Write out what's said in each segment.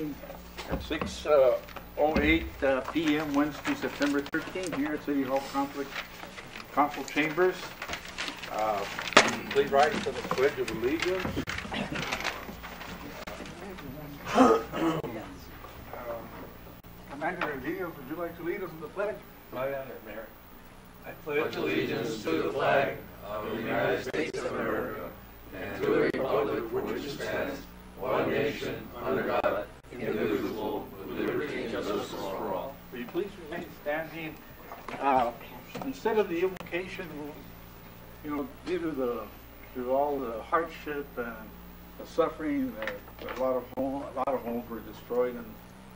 At 6:08 p.m. Wednesday, September 13th, here at City Hall Council Chambers. Please rise to the Pledge of Allegiance. Commander Nogales, would you like to lead us in the pledge? Right on it, Mayor. I pledge allegiance to the flag of the United States of America and to the republic for which it stands, one nation, under God, indivisible, with liberty and justice for all. Will you please remain standing? Instead of the invocation, due to all the hardship and the suffering, a lot of homes were destroyed in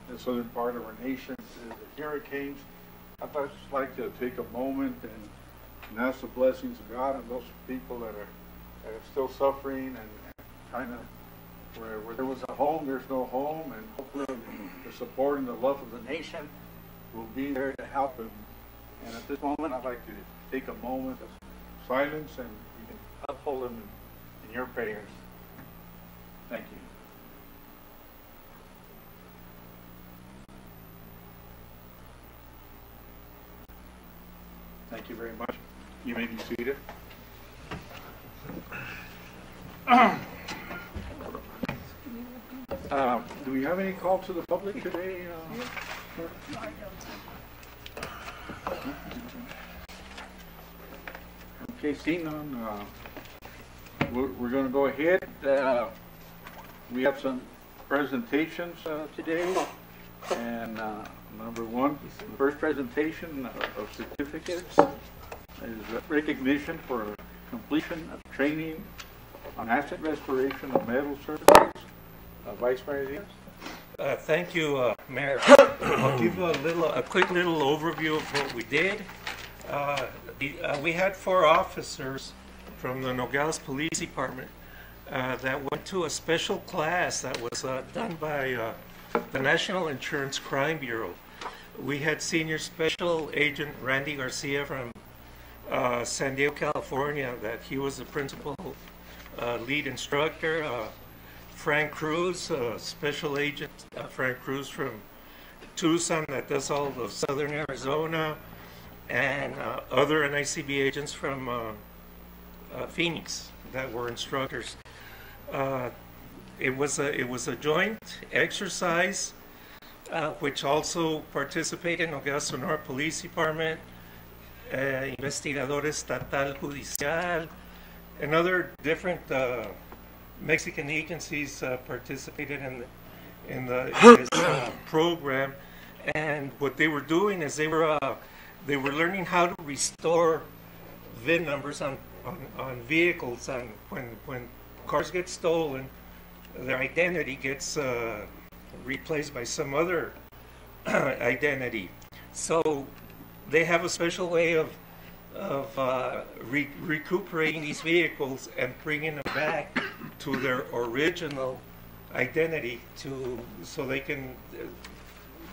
the southern part of our nation. The hurricanes. I'd just like to take a moment and ask the blessings of God on those people that are still suffering and kind of where there was a home, there's no home, and hopefully the support and the love of the nation will be there to help them. And at this moment, I'd like to take a moment of silence, and you can uphold them in your prayers. Thank you. Thank you very much. You may be seated. Do we have any call to the public today? Okay, seeing none, we're going to go ahead. We have some presentations today, and number one, the first presentation of certificates is recognition for completion of training on asset restoration of metal surfaces. Vice President. Thank you, Mayor. I'll give you a quick little overview of what we did. We had 4 officers from the Nogales Police Department that went to a special class that was done by the National Insurance Crime Bureau. We had Senior Special Agent Randy Garcia from San Diego, California, that he was the principal lead instructor. Frank Cruz, Special Agent Frank Cruz from Tucson, that does all of southern Arizona, and other NICB agents from Phoenix that were instructors. It was a joint exercise, which also participated in Nogales Sonora Police Department, Investigador Estatal Judicial, and other different Mexican agencies participated in this program. And what they were doing is they were learning how to restore VIN numbers on vehicles. And when cars get stolen, their identity gets replaced by some other identity. So they have a special way of recuperating these vehicles and bringing them back to their original identity, so they can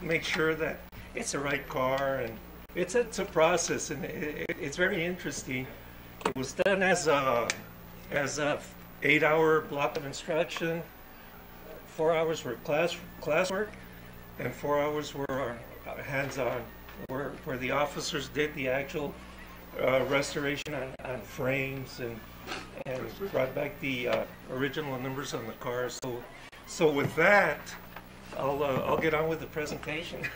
make sure that it's the right car. And it's a process, and it's very interesting. It was done as a 8-hour block of instruction. 4 hours were classwork, and 4 hours were hands-on, where the officers did the actual restoration on frames and brought back the original numbers on the cars. So with that, I'll get on with the presentation.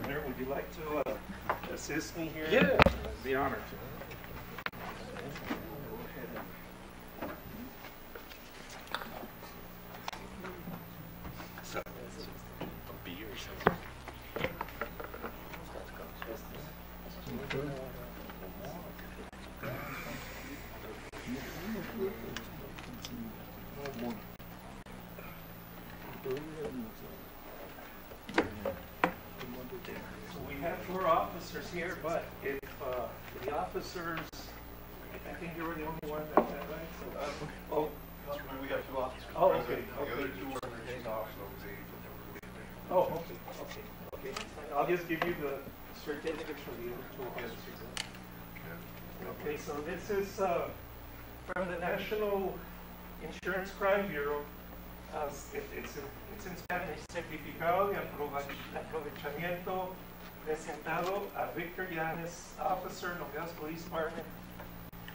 Mayor, would you like to assist me here? Yeah, I'd be honored to. We have 4 officers here, but if the officers, I think you were the only one that had, right? So, We got 2 officers. Oh, okay. Oh, okay. I'll just give you the certificates for the other 2 officers. Okay, so this is from the National Insurance Crime Bureau. It's in Spanish. Certificado de aprovechamiento presentado a Victor Yanes, Officer, Nogales Police Department,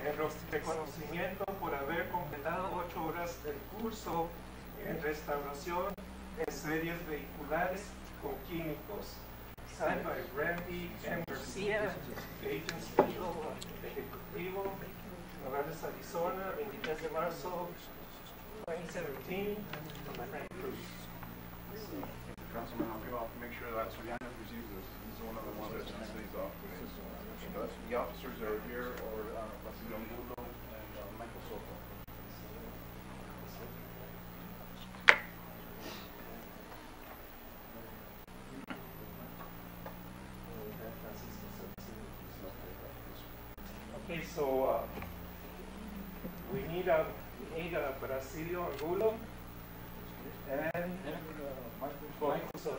en reconocimiento por haber completado 8 horas del curso en restauración de series vehiculares con químicos. Signed by Randy M. Garcia, Agent Special Ejecutivo, Nogales, Arizona, 23 de marzo 2017, from my friend Cruz. Councilman, I'll make sure that Soriano receives this. He's one of the ones that sends these off. The officers that are here or Basilio Angulo and Michael Soto. Okay, so we need a Basilio Angulo and Michael Soto.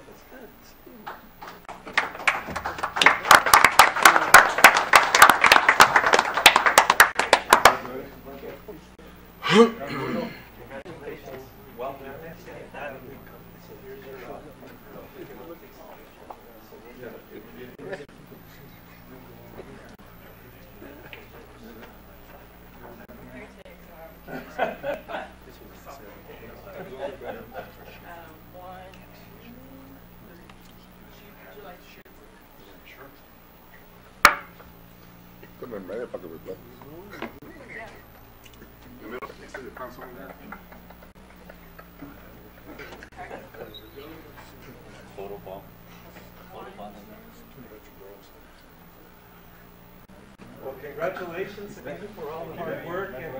Congratulations. Well done. Ponme en medio para que me plates. Well, congratulations. Thank you for all the hard work and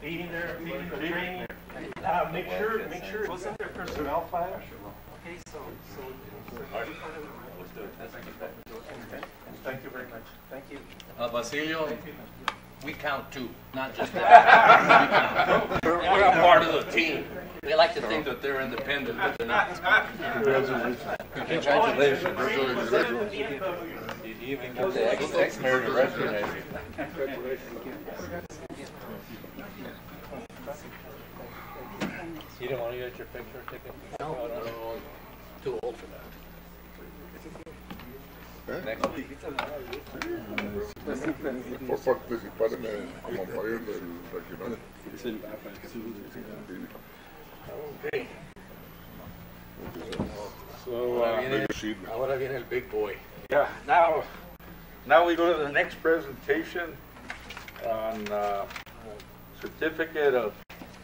being there, being the training. Make sure it was in their personnel file. Okay, so. Thank you very much. Thank you. Basilio, we count too, not just that. We're a part of the team. They like to think that they're independent, but they're not. Congratulations. You even get the ex-mayor to recognize you. You don't want to get your picture taken? No, too old for that. Por participar en el amampario del regional. Okay. So Ahora viene el big boy. yeah, now we go to the next presentation on certificate of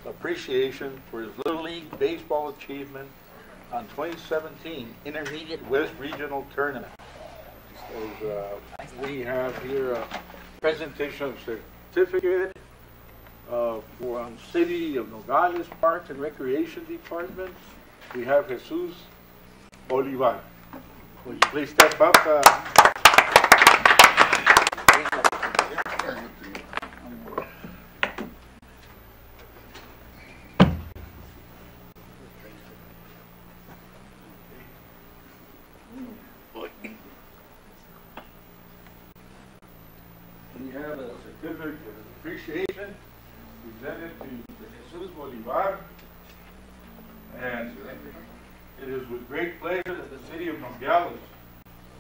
appreciation for his Little League baseball achievement on 2017 Intermediate West Regional Tournament. So, we have here a presentation of certificate for City of Nogales Parks and Recreation Department. We have Jesus Olivar. Would you please step up? We have a certificate of appreciation presented to Jesus Bolivar, and it is with great pleasure that the City of Nogales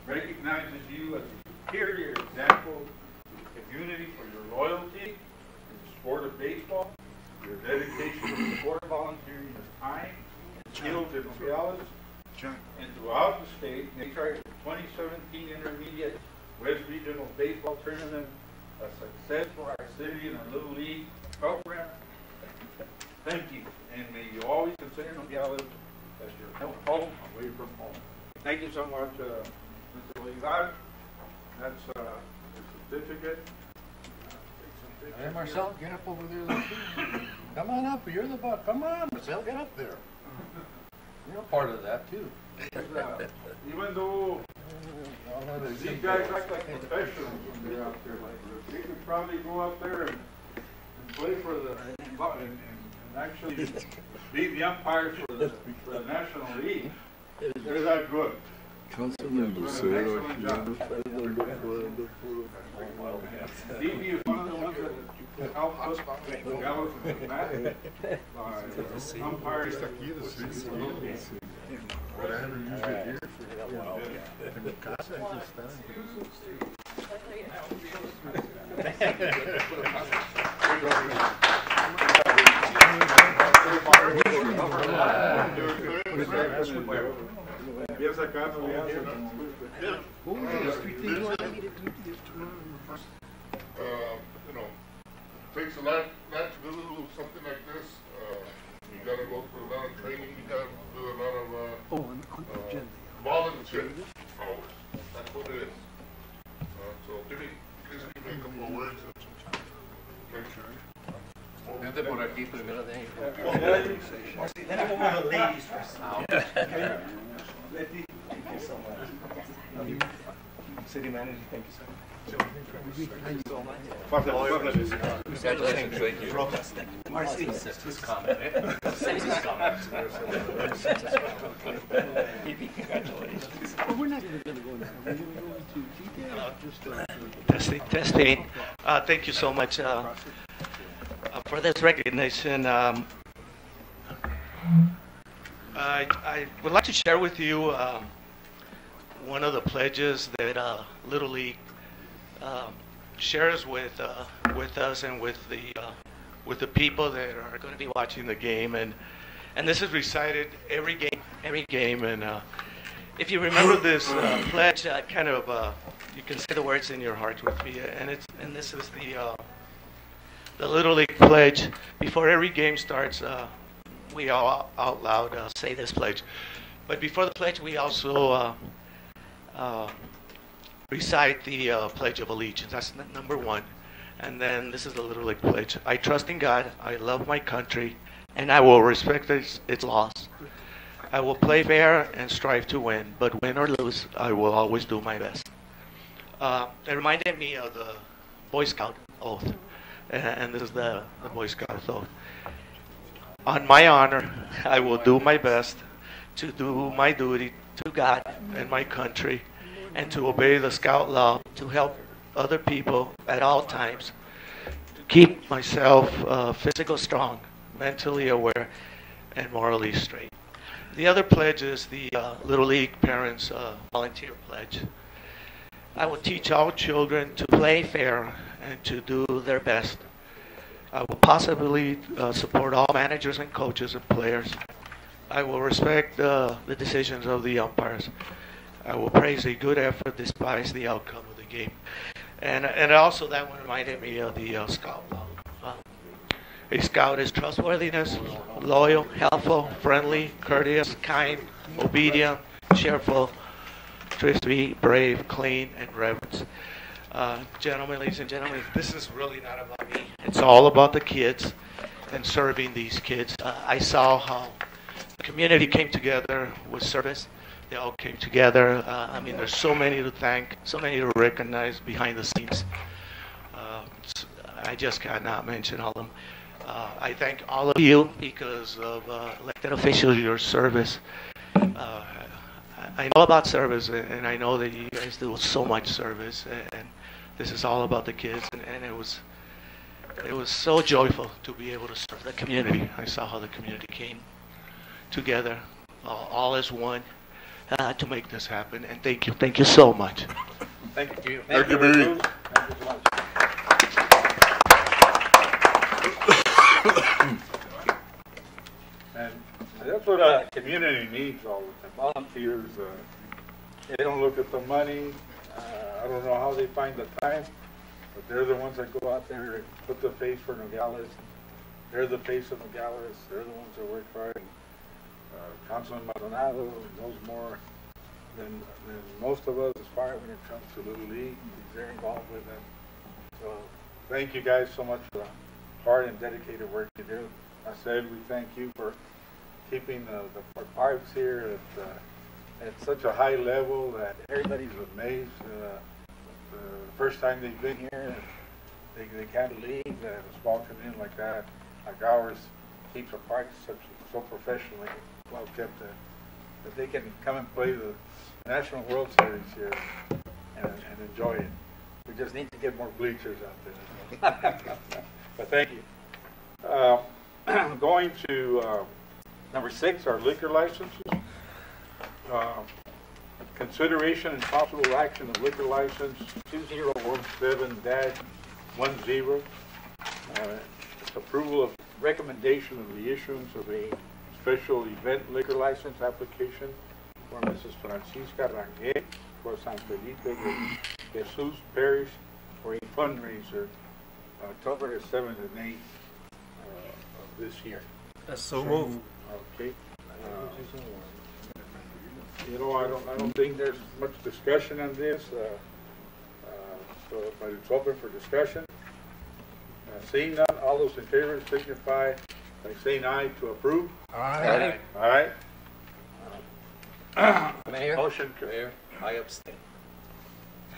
recognizes you as a superior example to the community for your loyalty in the sport of baseball, your dedication to the sport, volunteering your time and skills in Nogales and throughout the state, make our 2017 Intermediate West Regional Baseball Tournament a success for our city and our Little League program. Thank you, and may you always consider Nogales as your home away from home. Thank you so much, Mr. Olivar. That's the certificate. Hey, Marcel, get up over there. Come on up. You're the buck. Come on, Marcel, get up there. You're a part of that, too. Even though these guys act like professionals when they're out there, they could probably go out there and play for the and actually be the umpires for the National League. They're that good. Councilman Lucero. Stevie is one of the ones that to help us Nogales in the map. Umpires. Empieza acá, no le hace. You know, takes a lot to do something like this. You gotta go through a lot of training, you gotta do a lot of volunteer hours. That's what it is. So please give me a couple of words. Make sure. Vente por aquí primero de ahí. Ladies first. City manager, thank you, sir. Congratulations. Thank you. Marcy. His comment, eh? His comment. Congratulations. We're not even going to go now. We're going to go into detail. Just Testing. Thank you so much for this recognition. I would like to share with you one of the pledges that Little League shares with us and with the people that are going to be watching the game, and this is recited every game. And if you remember this pledge, kind of you can say the words in your heart with me, and this is the Little League pledge. Before every game starts, we all out loud say this pledge. But before the pledge, we also recite the Pledge of Allegiance. That's number one. And then this is the Little League pledge. I trust in God, I love my country, and I will respect its laws. I will play fair and strive to win, but win or lose, I will always do my best. It reminded me of the Boy Scout oath, and this is the Boy Scout oath. On my honor, I will do my best to do my duty to God and my country, and to obey the Scout law, to help other people at all times, to keep myself physically strong, mentally aware, and morally straight. The other pledge is the Little League Parents Volunteer Pledge. I will teach all children to play fair and to do their best. I will possibly support all managers and coaches and players. I will respect the decisions of the umpires. I will praise a good effort despite the outcome of the game. And also that one reminded me of the Scout law. A Scout is trustworthiness, loyal, helpful, friendly, courteous, kind, obedient, cheerful, trusty, brave, clean, and reverent. Gentlemen, ladies and gentlemen, this is really not about me. It's all about the kids and serving these kids. I saw how the community came together with service. They all came together. I mean, there's so many to thank, so many to recognize behind the scenes. I just cannot mention all of them. I thank all of you because of elected officials, your service. I know about service, and I know that you guys do so much service, and this is all about the kids, and it was so joyful to be able to serve the community. I saw how the community came together, all as one, to make this happen, and thank you so much. Thank you. Thank you, baby. And that's what our community needs, all the volunteers. They don't look at the money. I don't know how they find the time, but they're the ones that go out there and put the face for Nogales. They're the face of Nogales. They're the ones that work hard. And, Councilman Maldonado knows more than most of us as far as when it comes to Little League. He's very involved with them. So thank you guys so much for the hard and dedicated work you do. I said we thank you for keeping the parks here at such a high level that everybody's amazed. The first time they've been here, they can't believe that a small community like that, like ours, keeps a park so professionally well kept that they can come and play the National World Series here and enjoy it. We just need to get more bleachers out there. Thank you. Going to number 6, our liquor licenses. Consideration and possible action of liquor license 2017-10. It's approval of recommendation of the issuance of a special event liquor license application for Mrs. Francisca Rangel for San Felipe de Jesus Parish for a fundraiser October the 7th and 8th of this year. So move. Okay. You know, I don't think there's much discussion on this, but it's open for discussion. Seeing none, all those in favor signify by saying aye to approve. Aye. All right. Mayor? Motion. Mayor, I abstain.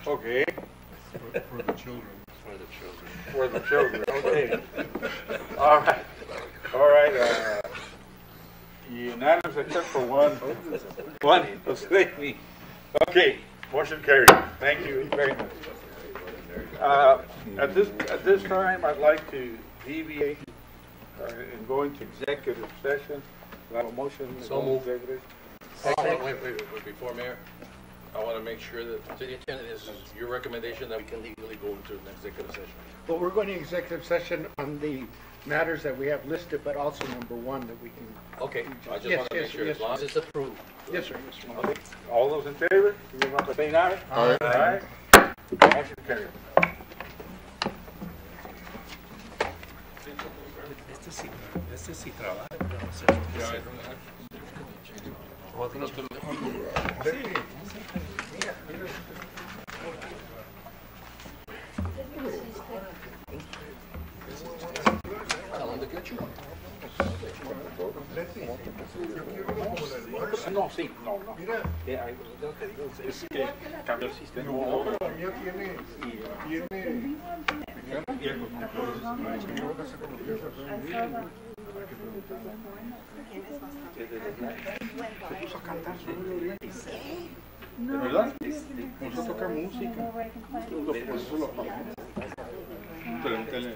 Okay. For the children. For the children. For the children. Okay. All right. All right. Unanimous except for one abstaining. Okay. Motion carried. Thank you very much. At this time, I'd like to deviate and go into executive session. Do I have a motion? to So go moved. into executive? Wait, before Mayor, I want to make sure that City Attorney, this is your recommendation that we can legally go into an executive session. Well, we're going to executive session on the matters that we have listed, but also number 1 that we can. Okay, I just Yes, want to make yes, sure yes. as long as it's approved. Yes, sir. Yes, sir. Okay. All those in favor? Signify by saying aye. Aye. Aye. Motion carried. Este sí trabaja. Tell them to get you one. No, sí, no. Es que cambió el sistema. ¿Verdad? Vamos a tocar música. Eso lo apagamos. Pregúntale.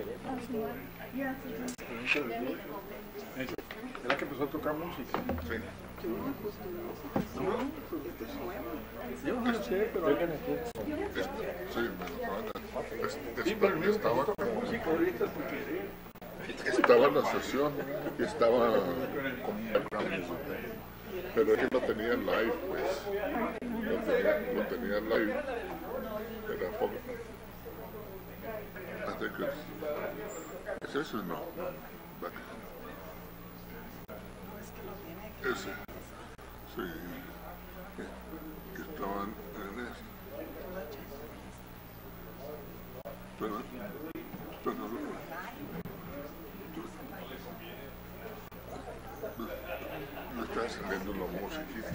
¿Verdad que empezó a tocar música? Sí. Yo no sé, pero alguien aquí. Sí, me Sí, pero el estaba, toca música ahorita porque estaba en la sesión y estaba pero es que lo tenía en live, pues. Lo tenía en live. Era poco. I think ¿es ese o no? Ese. Sí. Que estaban en esto. Pero me está saliendo la musiquita.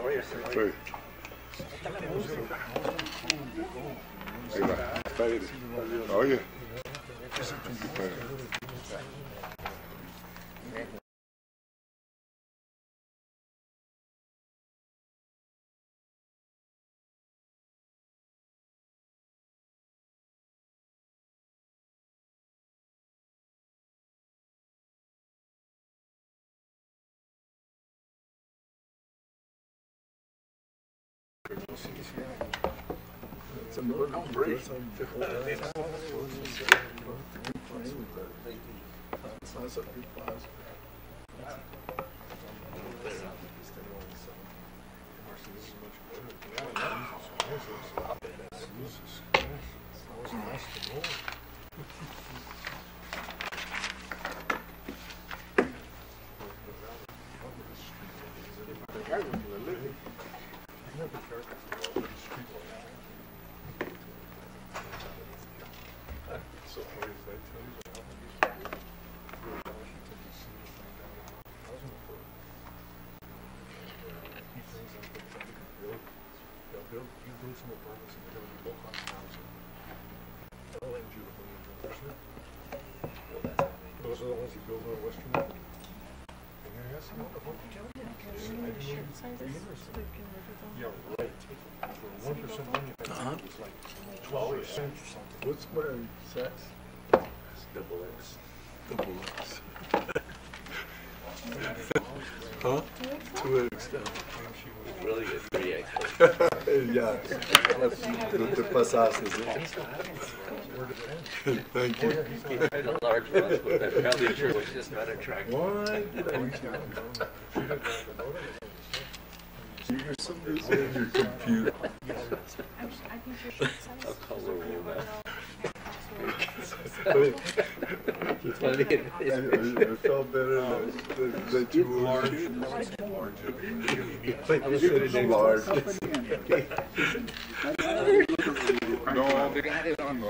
Oye. Those are the ones you build on Western. Yeah, right. For 1% manufacturing, it's like 12% or something. What are sex? Double X. Double X. Huh? 2X now. Really good 3X. Yeah. The pasas, is it? Thank you. The large ones, but that probably sure was just not attractive. What? You're so busy on your computer. How colorful that. I felt better that you were large. Large. No, they got it on.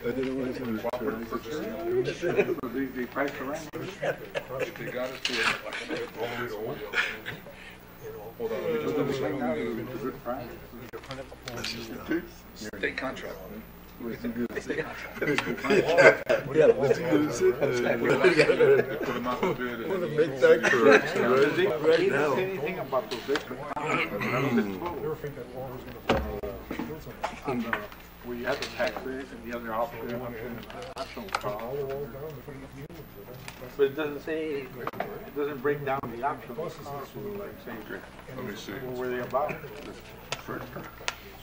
I didn't want to They priced around. They got us to it. Hold on, let me just It double was like check. now, it was a good price. State contract. Yeah, let's use it. Put them out to bid. I want to make that correction They right didn't now. say anything about those extra where you have the taxes and the other option, optional cost. But it doesn't say, it doesn't break down the optional costs, like saying, Let me see. what were they about?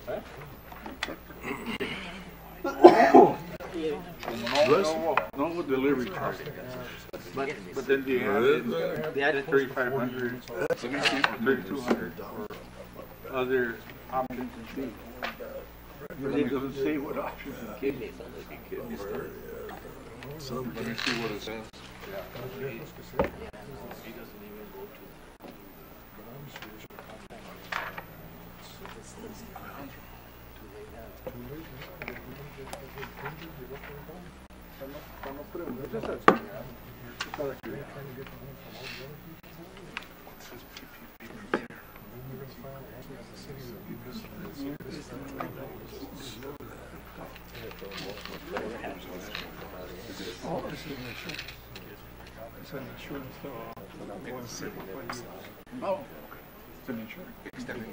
Huh? No delivery charge. But then they added 3,500, 3,200 for other options and fees. But it doesn't say what options and fees. Let me see what it says. Oh, it's an insurance. Extended.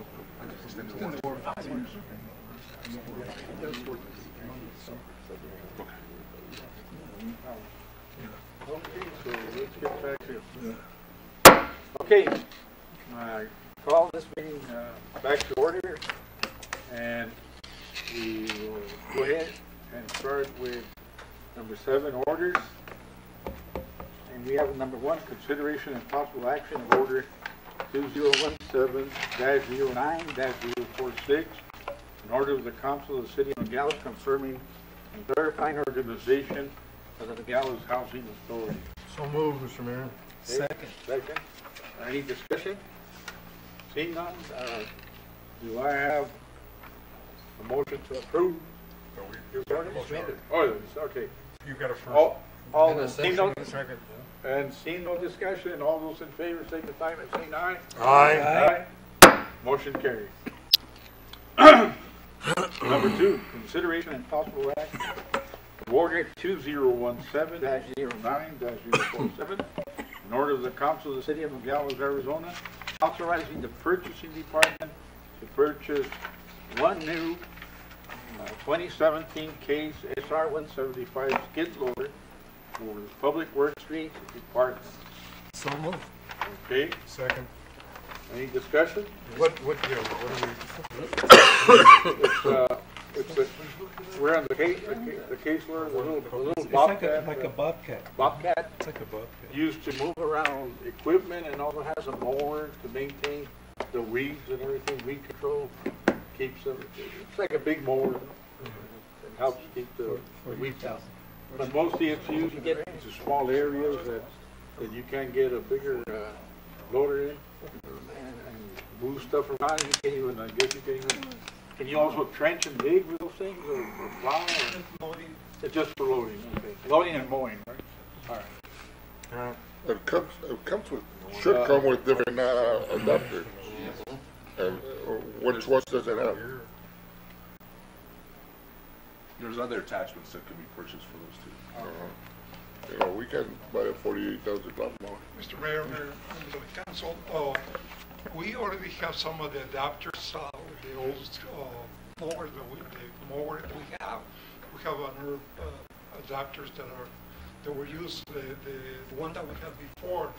Okay, so let's get back to. Okay, call this meeting back to order, and we will go ahead and start with number 7, orders. And we have number 1, consideration and possible action of order 2017-09-046, an order of the Council of the City of Nogales confirming and verifying organization of the Nogales Housing Authority. So moved, Mr. Mayor. Second. Any discussion? Seeing none, do I have a motion to approve? Oh, okay. You got a first. All seeing no, and seeing no discussion, all those in favor signify by saying aye. Aye. Aye. Motion carries. Number 2, consideration and possible action. Order 2017-09-047, in order of the Council of the City of Nogales, Arizona, authorizing the purchasing department to purchase one new 2017 Case SR-175 skid loader for the Public Works Street Department. So moved. Okay, Second. any discussion? What year, what are we? We're on the case loader, the little It's bobcat. like a bobcat. Bobcat It's like a bobcat. used to move around equipment and also has a mower to maintain the weeds and everything, weed control, keeps them, it's like a big mower. It helps keep the weeds out. But mostly it's used to get into small areas that you can't get a bigger loader in and move stuff around. You can't even, I guess you can't even, can you also trench and dig with those things or plow? Or? It's just for loading, okay. Loading and mowing, right? All right. It comes with, should come with different adapters. And which ones does it have? There's other attachments that could be purchased for those two. You know, we can buy a $48,000 mower. Mr. Mayor, members of the council, we already have some of the adapters, the old mower that we have. We have other adapters that were used. The one that we had before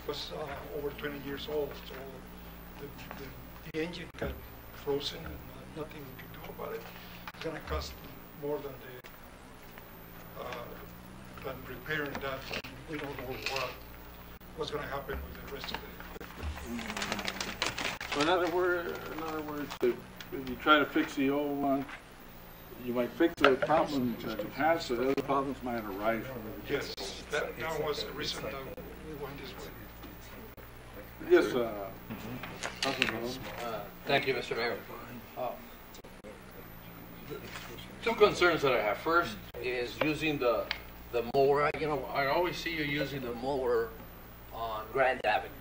was over 20 years old, so the engine got frozen and nothing we could do about it. It's going to cost more than than repairing that. We don't know what's going to happen with the rest of it. So in other words, if you try to fix the old one, you might fix the problem that it has, so the other problems might arise from it. Yes, that was the reason that we went this way. Yes, Councilman Barone. Thank you, Mr. Mayor. Two concerns that I have. First is using the mower. You know, I always see you using the mower on Grand Avenue.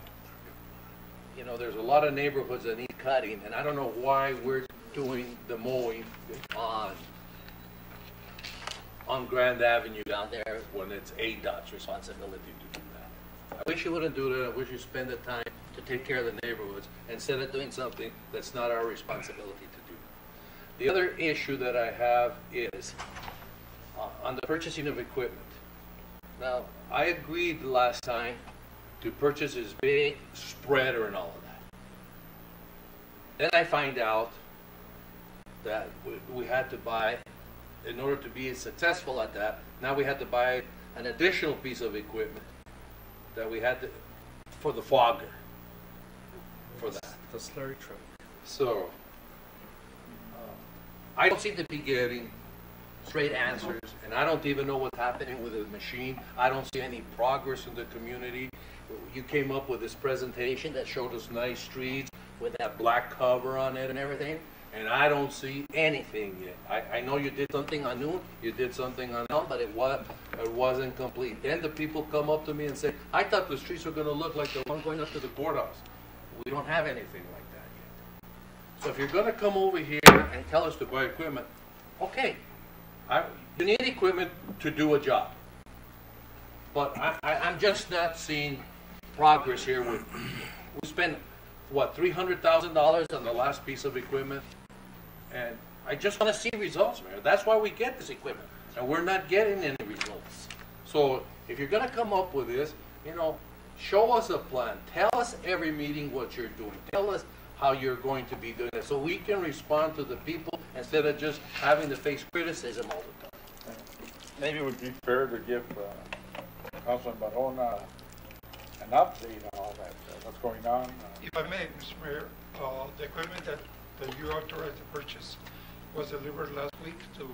You know, there's a lot of neighborhoods that need cutting, and I don't know why we're doing the mowing on Grand Avenue down there when it's ADOT's responsibility to do that. I wish you wouldn't do that. I wish you spend the time to take care of the neighborhoods instead of doing something that's not our responsibility to do. The other issue that I have is on the purchasing of equipment. Now, I agreed last time to purchase this big spreader and all of that. Then I find out that we had to buy, in order to be successful at that, now we had to buy an additional piece of equipment that we had to, for the fogger, for that. The slurry truck. So, I don't seem to be getting straight answers, and I don't even know what's happening with the machine. I don't see any progress in the community. You came up with this presentation that showed us nice streets with that black cover on it and everything, and I don't see anything yet. I know you did something on Noon, you did something on Elm, but it wasn't complete. Then the people come up to me and say, I thought the streets were going to look like the one going up to the courthouse. We don't have anything like that yet. So if you're going to come over here and tell us to buy equipment, okay, you need equipment to do a job. But I'm just not seeing progress here. We spent, what, $300,000 on the last piece of equipment? And I just want to see results, Mayor. That's why we get this equipment. And we're not getting any results. So if you're going to come up with this, you know, show us a plan. Tell us every meeting what you're doing. Tell us how you're going to be doing it so we can respond to the people instead of just having to face criticism all the time. Maybe it would be fair to give Councilman Barone an update on all that, what's going on. If I may, Mr. Mayor, the equipment that you authorized to purchase was delivered last week to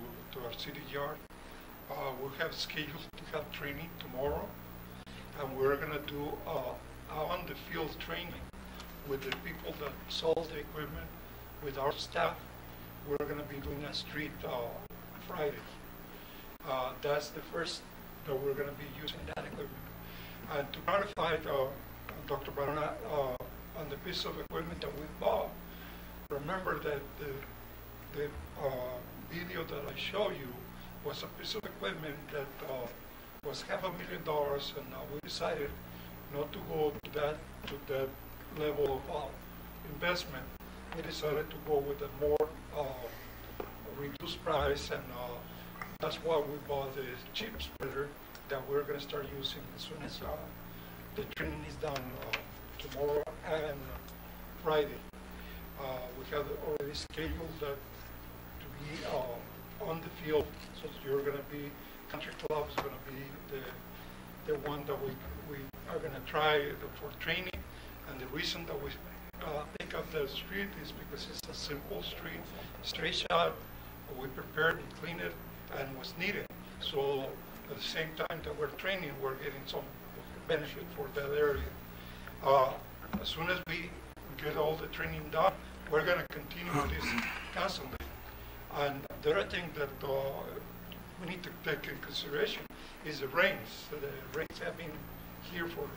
our city yard. We have scheduled to have training tomorrow, and we're going to do on-the-field training with the people that sold the equipment, with our staff. We're going to be doing a street Friday. That's the first that we're going to be using that equipment. And to clarify, Dr. Barona, on the piece of equipment that we bought, remember that the video that I showed you was a piece of equipment that was $500,000, and we decided not to go to that level of investment. We decided to go with a more reduced price, and that's why we bought the chip spreader that we're going to start using as soon as the training is done tomorrow and Friday. We have already scheduled that to be on the field, so you're going to be, Country Club is going to be the one that we are going to try for training. And the reason that we pick up the street is because it's a simple street, straight shot. We prepared and cleaned it and was needed. So at the same time that we're training, we're getting some benefit for that area. As soon as we get all the training done, we're going to continue this constantly. And the other thing that we need to take in consideration is the rains. The rains have been here for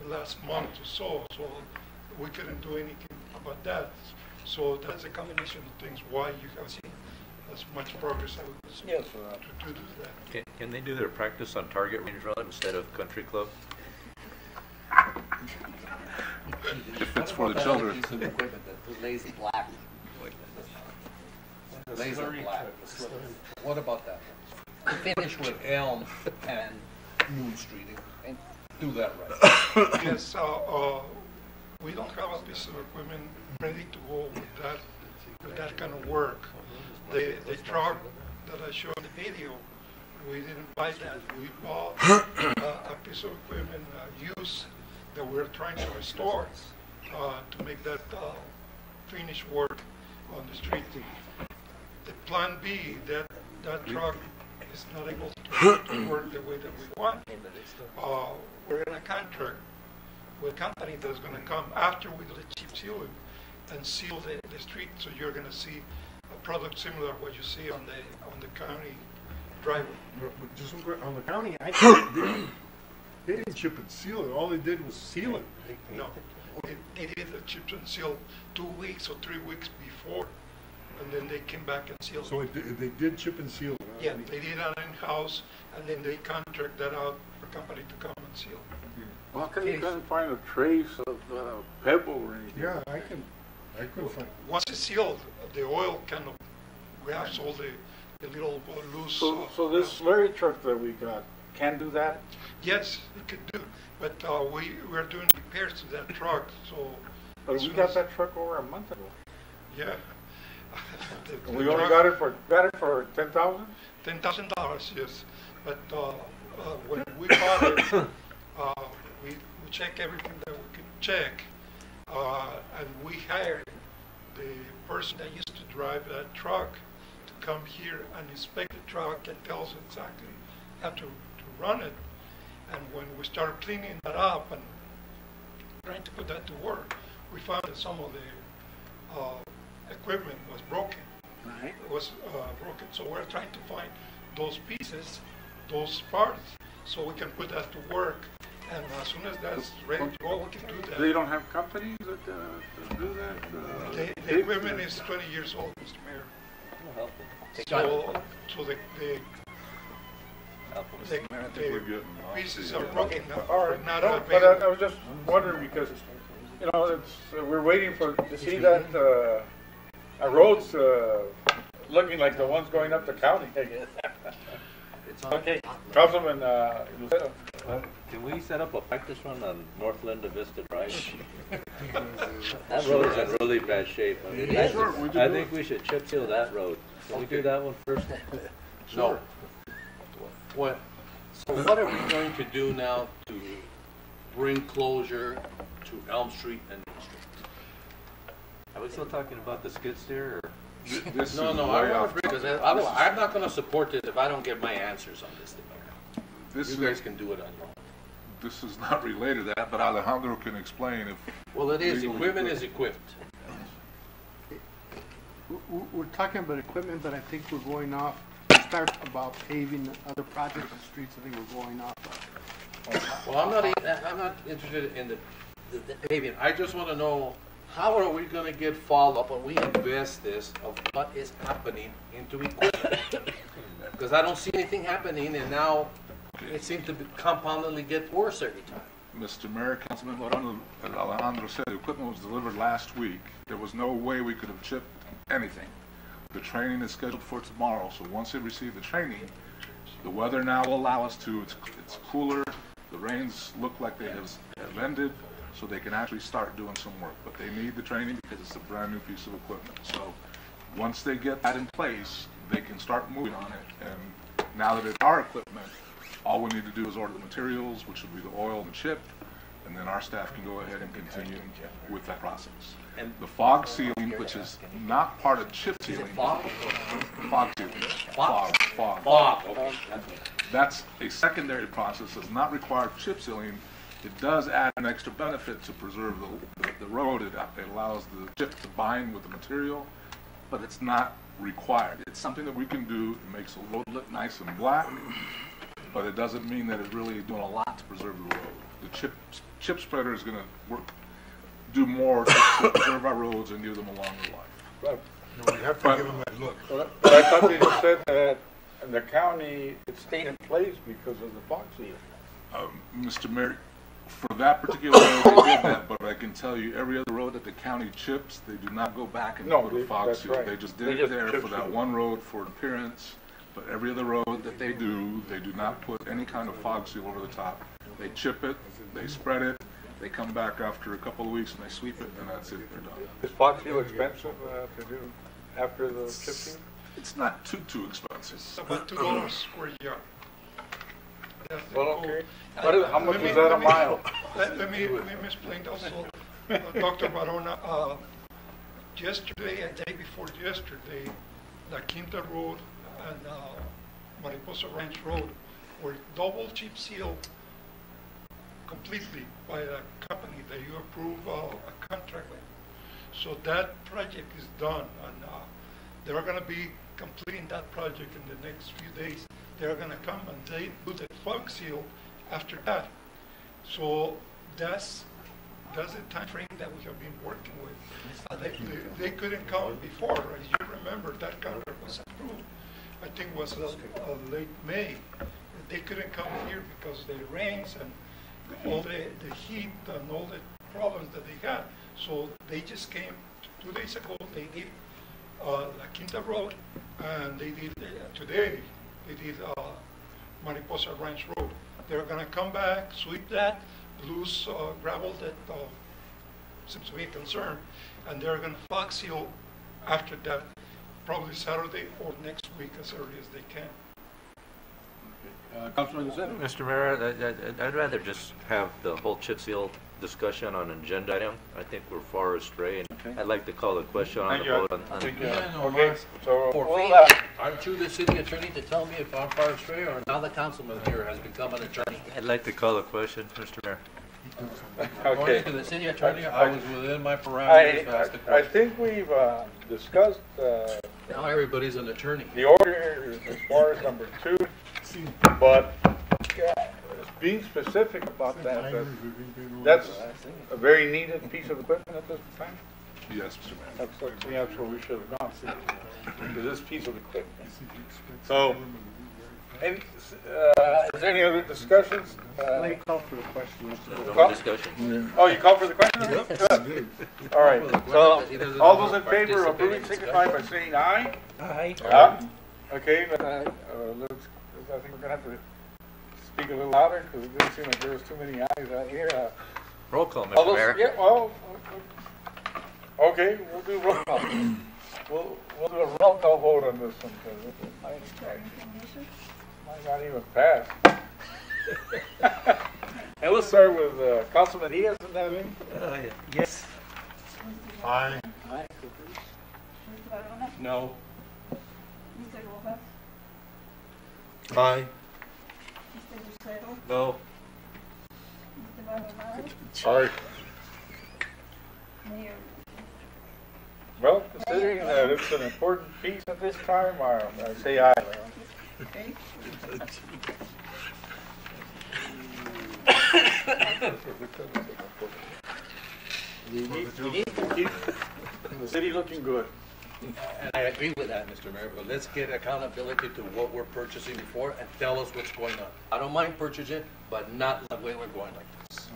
the last month or so we couldn't do anything about that. So that's a combination of things why you have seen as much progress as we could to do that. Can they do their practice on target range run instead of country club? If it's for the children. Piece of equipment that lays black. Lays black. What about that? Finish with Elm and Moon Street and do that right. Yes, we don't have a piece of equipment ready to go with that kind of work. The truck that I showed in the video, we didn't buy that. We bought a piece of equipment used that we're trying to restore to make that finish work on the street. The plan B, that truck is not able to work the way that we want. We're in a contract with a company that's going to come after we do the chip sealing and seal the street, so you're going to see a product similar to what you see on the county driveway. But just on the county, I think they didn't chip and seal it. All they did was seal it. No, they did the chip and seal 2 weeks or 3 weeks before, and then they came back and sealed. So they did chip and seal it. Yeah, they did it in-house, and then they contract that out for a company to come and seal. Well, how come you couldn't find a trace of pebble or anything? Yeah, I couldn't find it. Once it's sealed, the oil kind of grabs all the little loose. So this slurry truck that we got can do that? Yes, it could do, but we're doing repairs to that truck, so. But we got that truck over a month ago. Yeah. We only got it for $10,000? $10,000, yes. But when we bought it, we checked everything that we could check, and we hired the person that used to drive that truck to come here and inspect the truck and tell us exactly how to run it. And when we started cleaning that up and trying to put that to work, we found that some of the equipment was broken. Right. It was broken, so we're trying to find those pieces, those parts, so we can put that to work. And as soon as that's ready to go, we can do that. They don't have companies that do that? The equipment is 20 years old, Mr. Mayor. So the pieces are broken, All right. not No, but available. I was just wondering because, we're waiting to see that roads looking like the ones going up the county, I guess. Okay, Councilman Lucero. Can we set up a practice run on North Linda Vista Drive? That road is in really bad shape. I mean, I think we should chip seal that road. Can we do that one first? No. So what are we going to do now to bring closure to Elm Street and Main Street? Are we still talking about the skid steer? Or? No, I want to bring, because I'm not going to support this if I don't get my answers on this thing. You guys can do it on your own. This is not related to that, but Alejandro can explain if. Well, it is. Equipment is equipped. We're talking about equipment, but I think we're going off, start about paving other projects and streets. I think we're going off. Well, I'm not interested in the paving. I just want to know how are we gonna get follow-up when we invest this of what is happening into equipment? Because I don't see anything happening, and now it seems to be compoundedly get worse every time. Mr. Mayor, Councilman Alejandro said the equipment was delivered last week. There was no way we could have chipped anything. The training is scheduled for tomorrow, so once they receive the training, the weather now will allow us to, it's cooler, the rains look like they have ended, so they can actually start doing some work. But they need the training because it's a brand new piece of equipment. So once they get that in place, they can start moving on it. And now that it's our equipment, all we need to do is order the materials, which would be the oil and the chip, and then our staff can go ahead and continue with that process. And the fog sealing, which is not part of chip sealing. Fog? Fog sealing. Fog. Okay. That's a secondary process. Does not require chip sealing. It does add an extra benefit to preserve the road. It allows the chip to bind with the material, but it's not required. It's something that we can do. It makes the road look nice and black, but it doesn't mean that it's really doing a lot to preserve the road. The chip spreader is going to do more to preserve our roads and give them a longer life. No, we have to give them that look. But I thought you said that in the county, it stayed in place because of the fog seal. Mr. Mayor, for that particular road, they did that, but I can tell you, every other road that the county chips, they do not go back and put a fog seal. Right. They just did it there for that one road for appearance, but every other road that they do not put any kind of fog seal over the top. They chip it, they spread it, they come back after a couple of weeks and they sweep it, and that's it, they're done. Is fog seal expensive to do after the chip seal? It's not too expensive. It's about $2 square yard. That's the Well, code. okay. How much is that a mile? Let me explain also, Dr. Barona, yesterday and day before yesterday, La Quinta Road and Mariposa Ranch Road were double chip sealed completely by the company that you approve a contract with. So that project is done, and they're going to be completing that project in the next few days. They're going to come and they do the fog seal after that. So that's the time frame that we have been working with. They couldn't come before. As you remember, that contract was approved, I think was late May. They couldn't come here because of the rains and all the heat and all the problems that they had. So they just came 2 days ago. They did La Quinta Road, and they did today. They did Mariposa Ranch Road. They're going to come back, sweep that, loose gravel that seems to be a concern, and they're going to fog seal after that, probably Saturday or next week as early as they can. Councilman Lucero? Mr. Mayor, I'd rather just have the whole chip seal discussion on an agenda item. I think we're far astray, and I'd like to call the question on the vote on. Okay, so Aren't you the city attorney to tell me if I'm far astray, or now the councilman here has become an attorney? I'd like to call the question, Mr. Mayor. According to the city attorney, I was within my parameters to ask the I question. think we've discussed Now everybody's an attorney. the order as far as number 2, but being specific about that's a very needed piece of equipment at this time. Yes, Mr. Mayor. That's where we should have gone, to this piece of equipment. So, is there any other discussions? Let me call for the question. No discussion. Oh, you called for the question? Good. All right, so all those in favor of approving signify by saying aye. Aye. Okay, I think we're gonna have to speak a little louder because it didn't seem like there was too many ayes out here. Roll call, All Mr. those, Mayor. yeah, well, okay, we'll do roll call. We'll do a roll call vote on this one because it might not even pass. And let's start with Councilman Diaz and that in. Yes. Aye. Mr. Barona, No. Mr. Rojas, Aye. Mr. Lucero, No. Mr. Barona, Aye. Mayor. Well, considering that it's an important piece at this time, I say aye. Okay. We need to keep the city looking good. And I agree with that, Mr. Mayor, but let's get accountability to what we're purchasing before and tell us what's going on. I don't mind purchasing, but not the way we're going like this.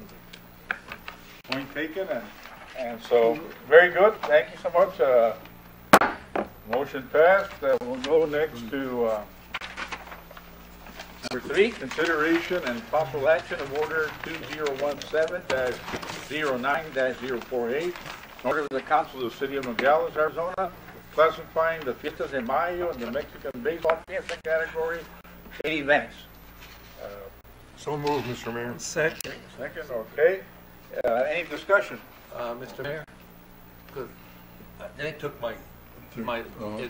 Point taken, and so, very good, thank you so much. Motion passed. We'll go next to number 3, consideration and possible action of order 2017-09-048. In order of the Council of the City of Nogales, Arizona, classifying the Fiestas de Mayo and the Mexican Baseball Fiesta category 8 events. So moved, Mr. Mayor. Second. Second, okay. Any discussion? Mr. Mayor, good. They took my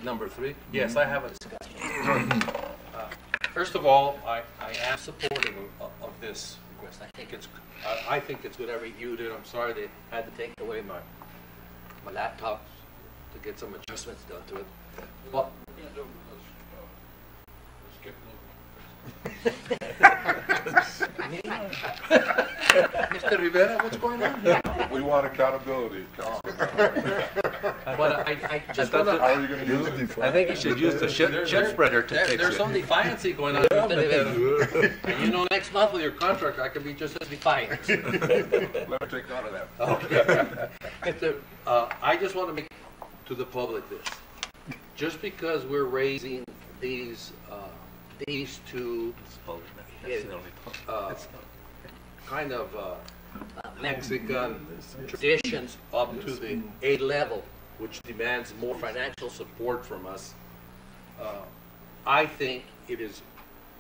number 3. Yes, I have a discussion. First of all, I am supportive of this request. I think it's good. I reviewed it. I'm sorry they had to take away my laptop to get some adjustments done to it. But Mr. Rivera, what's going on here? We want accountability, Councilman. But I just want to. How are you going to use it? I think you should use the chip spreader to fix it. There's some defiancy going on, Mr. Rivera. And you know, next month with your contract, I can be just as defiant. Let me take note of that. Okay. I just want to make to the public this. Just because we're raising these two kind of Mexican traditions up to the A level, which demands more financial support from us, I think it is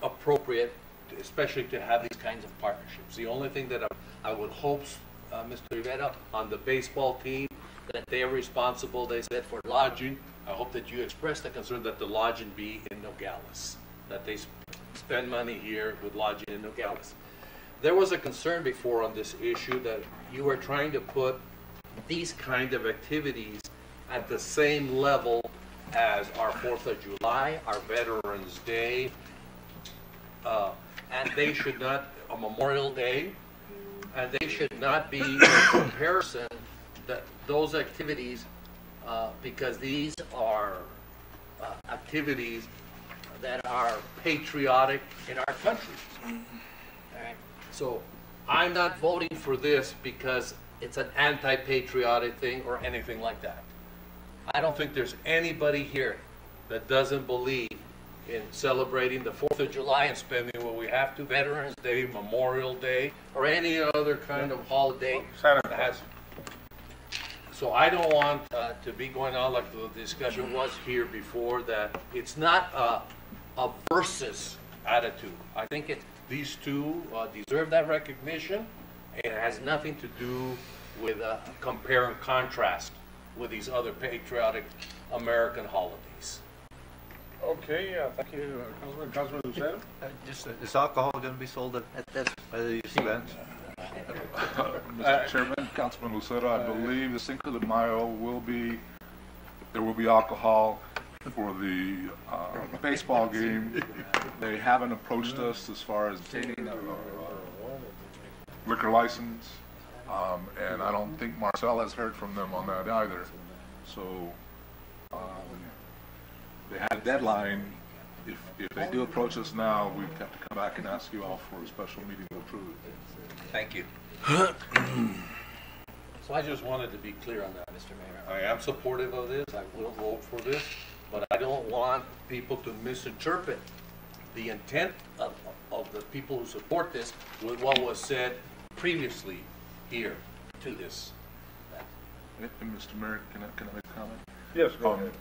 appropriate, especially to have these kinds of partnerships. The only thing that I would hope, Mr. Rivera, on the baseball team, that they are responsible, they said, for lodging. I hope that you express the concern that the lodging be in Nogales, that they spend money here with lodging in Nogales. There was a concern before on this issue that you were trying to put these kind of activities at the same level as our 4th of July, our Veterans Day, and they should not, a Memorial Day, and they should not be in comparison, that those activities, because these are activities that are patriotic in our country. Right? So I'm not voting for this because it's an anti-patriotic thing or anything like that. I don't think there's anybody here that doesn't believe in celebrating the 4th of July and spending what we have to, Veterans Day, Memorial Day, or any other kind of holiday that has. So I don't want to be going on like the discussion was here before, that it's not a versus attitude. I think these two deserve that recognition. It has nothing to do with compare and contrast with these other patriotic American holidays. Okay, thank you, Councilman Lucero. Is alcohol going to be sold at these events? Mr. Chairman, Councilman Lucero, I believe the Cinco de Mayo there will be alcohol for the baseball game. They haven't approached us as far as obtaining a liquor license, and I don't think Marcel has heard from them on that either. So they had a deadline. If they do approach us now, we have to come back and ask you all for a special meeting to approve it. Thank you. So I just wanted to be clear on that, Mr. Mayor. I am supportive of this. I will vote for this, but I don't want people to misinterpret the intent of the people who support this with what was said previously here to this. And Mr. Mayor, can I make a comment? Yes, go ahead.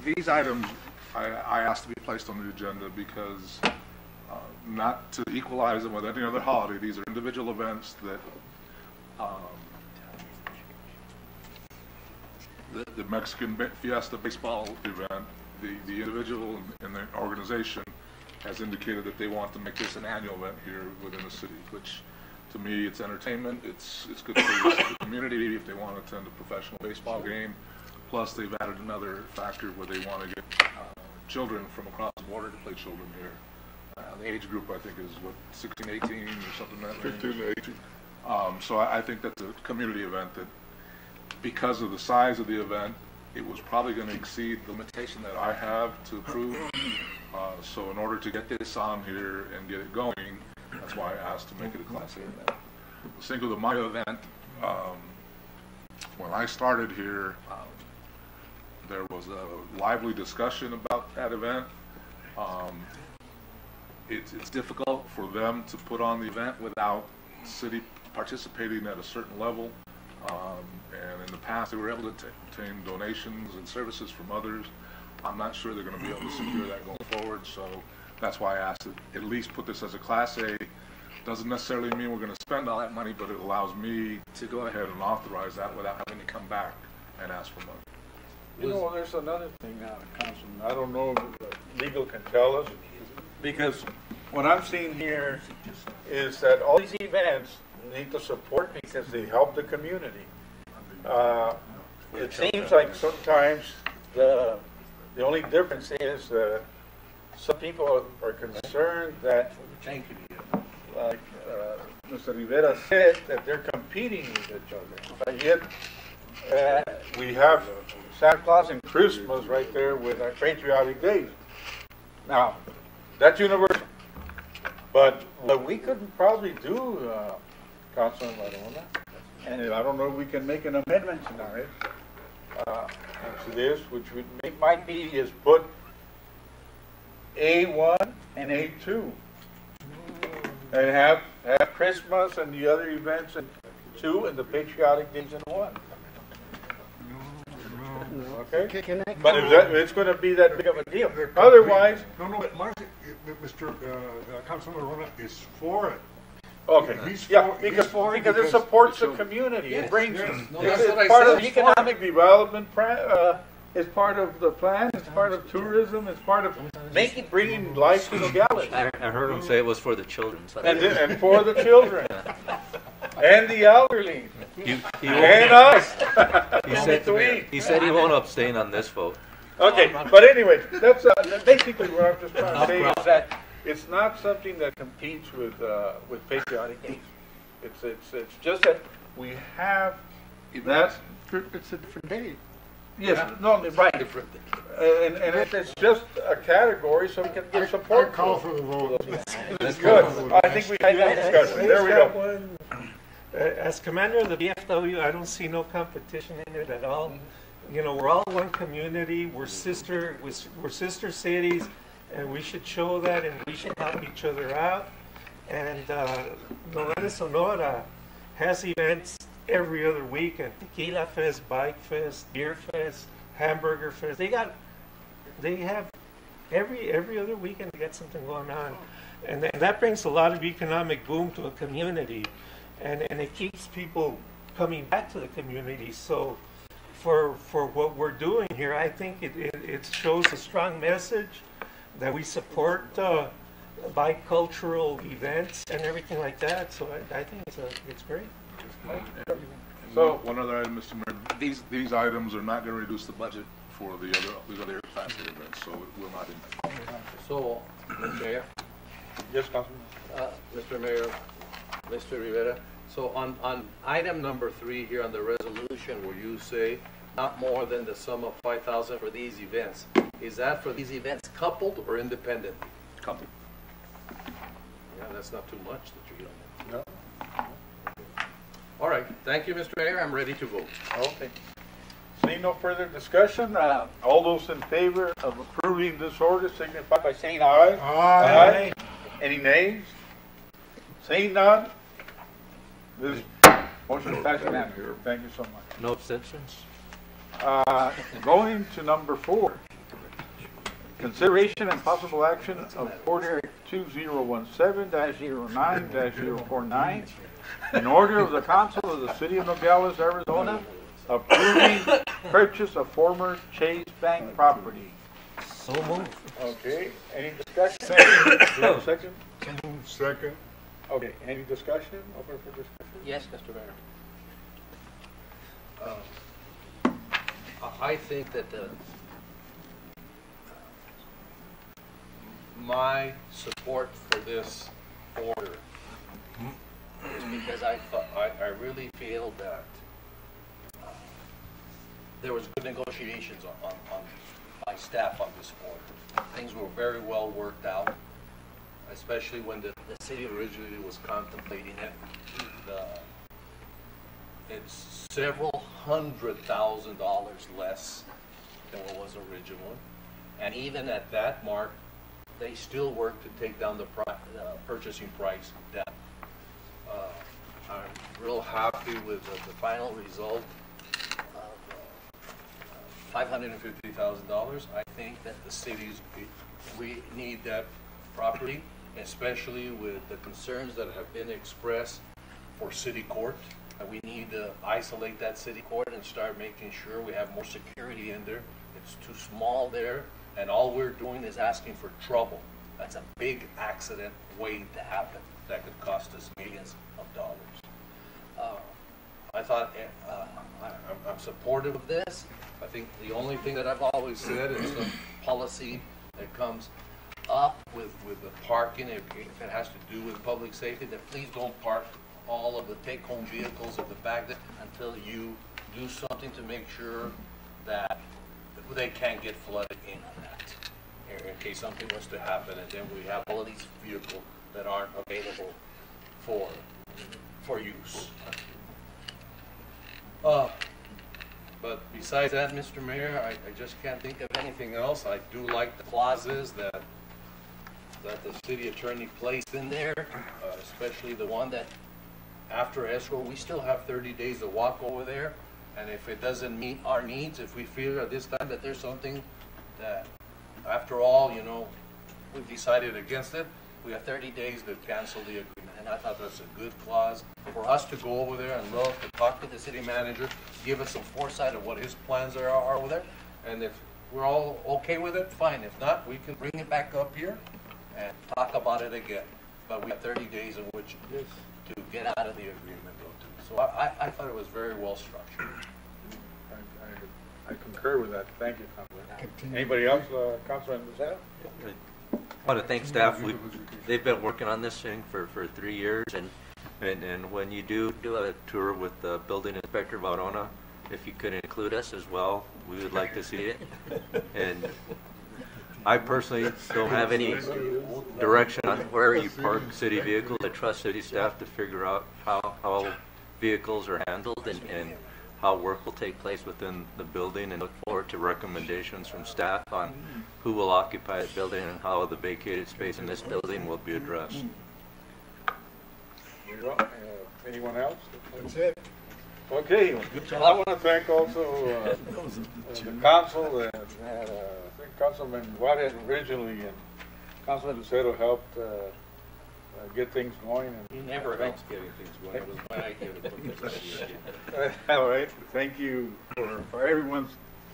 These items I asked to be placed on the agenda because not to equalize them with any other holiday. These are individual events that the Mexican Fiesta baseball event, the individual in the organization has indicated that they want to make this an annual event here within the city, which to me it's entertainment, it's good for the community if they want to attend a professional baseball game. Plus they've added another factor where they want to get children from across the border to play children here. The age group I think is what, 16, 18 or something like that. 15 to 18. So I think that's a community event that because of the size of the event, it was probably going to exceed the limitation that I have to approve. So in order to get this on here and get it going, that's why I asked to make it a Class A event. The Cinco de Mayo event, when I started here, there was a lively discussion about that event. It's difficult for them to put on the event without city participating at a certain level. And in the past, they were able to obtain donations and services from others. I'm not sure they're going to be able to secure that going forward, so that's why I asked to at least put this as a Class A. Doesn't necessarily mean we're going to spend all that money, but it allows me to go ahead and authorize that without having to come back and ask for money. You know, there's another thing now, Councilman. I don't know if legal can tell us, because what I'm seeing here is that all these events need the support because they help the community. It seems like sometimes the only difference is some people are concerned that, like Mr. Rivera said, that they're competing with each other. But yet we have Santa Claus and Christmas right there with our patriotic days. Now, that's universal. But what we could probably do, Councilman Varona, and I don't know if we can make an amendment tonight to this, which might be is put A1 and A2, and have Christmas and the other events in 2 and the patriotic days in 1. Okay? But if it's going to be that big of a deal. Otherwise... No, but Mr. Councilman Rona is for it. Okay, because it supports the community. It brings, it's part of the economic development, it's part of the plan, it's part of tourism, it's part of bringing life to Nogales. I heard him say it was for the children. So. And for the children. And the elderly. And us. He said he won't abstain on this vote. Okay, but anyway, that's basically what I'm just trying to say is that it's not something that competes with patriotic days. It's just that we have that. It's a different day. Yes, no, right. And it's just a category, so we can get support. I call for the vote. It's good. I think we had that discussion. There we go. As commander of the VFW, I don't see no competition in it at all. You know, we're all one community. We're sister cities, and we should show that, and we should help each other out. And Nogales, Sonora has events every other weekend: Tequila Fest, Bike Fest, Beer Fest, Hamburger Fest. They have every other weekend they get something going on, and that brings a lot of economic boom to a community, and it keeps people coming back to the community. So for what we're doing here, I think it shows a strong message that we support bicultural events and everything like that. So I think it's great. So one other item, Mr. Mayor, these items are not going to reduce the budget for these other Class A events, so it will not impact. So, Mr. Mayor, Yes, Councilman. Mr. Mayor, Mr. Rivera, so on item number 3 here on the resolution where you say not more than the sum of 5,000 for these events, is that for these events coupled or independent? Coupled. Yeah, that's not too much that you're doing. No. All right, thank you, Mr. Mayor. I'm ready to vote. Okay. Seeing no further discussion, all those in favor of approving this order signify by saying aye. Aye. Any nays? Seeing none, this motion passes unanimously. Thank you so much. No abstentions? Going to number 4. Consideration and possible action of Order 2017-09-049, an order of the Council of the City of Nogales, Arizona, approving purchase of former Chase Bank property. So moved. Okay, any discussion? Second? Second. Okay, any discussion? Open for discussion? Yes, Mr. Mayor. I think that my support for this order is because I really feel that there was good negotiations on by staff on this board. Things were very well worked out, especially when the city originally was contemplating it. It's several $100,000 less than what was original. And even at that mark, they still work to take down the purchasing price down. I'm real happy with the final result of $550,000. I think that the cities, we need that property, especially with the concerns that have been expressed for city court. We need to isolate that city court and start making sure we have more security in there. It's too small there, and all we're doing is asking for trouble. That's a big accident waiting to happen that could cost us millions of dollars. I thought I'm supportive of this. I think the only thing that I've always said is the policy that comes up with the parking, if it has to do with public safety, that please don't park all of the take-home vehicles at the back until you do something to make sure that they can't get flooded in on that, in case something was to happen, and then we have all of these vehicles that aren't available for use. But besides that, Mr. Mayor, I just can't think of anything else. I do like the clauses that the city attorney placed in there, especially the one that after escrow, we still have 30 days to walk over there, and if it doesn't meet our needs, if we feel at this time that there's something that, after all, you know, we've decided against it, we have 30 days to cancel the agreement. And I thought that's a good clause for us to go over there and look, to talk to the city manager, give us some foresight of what his plans are over there, and if we're all okay with it, fine. If not, we can bring it back up here and talk about it again. But we have 30 days in which to get out of the agreement, though, too. So I thought it was very well structured. I concur with that. Thank you, Councilman. Anybody else? Councilman Lucero? I want to thank staff. They've been working on this thing for 3 years, and when you do a tour with the building inspector Varona, if you could include us as well, we would like to see it. And I personally don't have any direction on where you park city vehicles. I trust city staff to figure out how vehicles are handled and how work will take place within the building, and look forward to recommendations from staff on who will occupy the building and how the vacated space in this building will be addressed. Anyone else? That's it. Okay, well, I want to thank also the council and I think Councilman Juarez originally and Councilman Lucero helped get things going. And he never helps getting things going. It was my idea to put this idea. All right, thank you for everyone's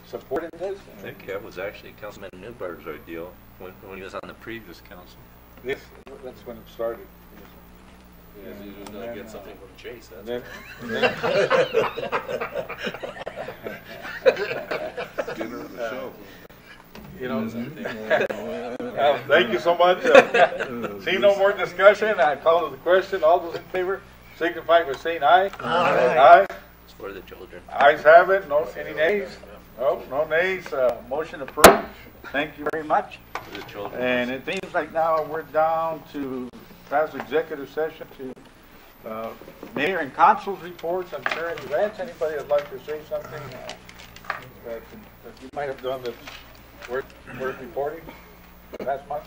support in this. I think that was actually Councilman Newberg's idea when he was on the previous council. Yes, that's when it started. Yes, you was going to get something from Chase. That's Dinner of the show. You know, thank you so much. Seeing no more discussion, I call the question. All those in favor signify by saying aye. Aye. It's for the children. Ayes have it. No, any nays? No nays. Motion approved. Thank you very much. For the children. And it seems like now we're down to past executive session to mayor and council's reports on current events. Anybody would like to say something that you might have done that's worth reporting last month?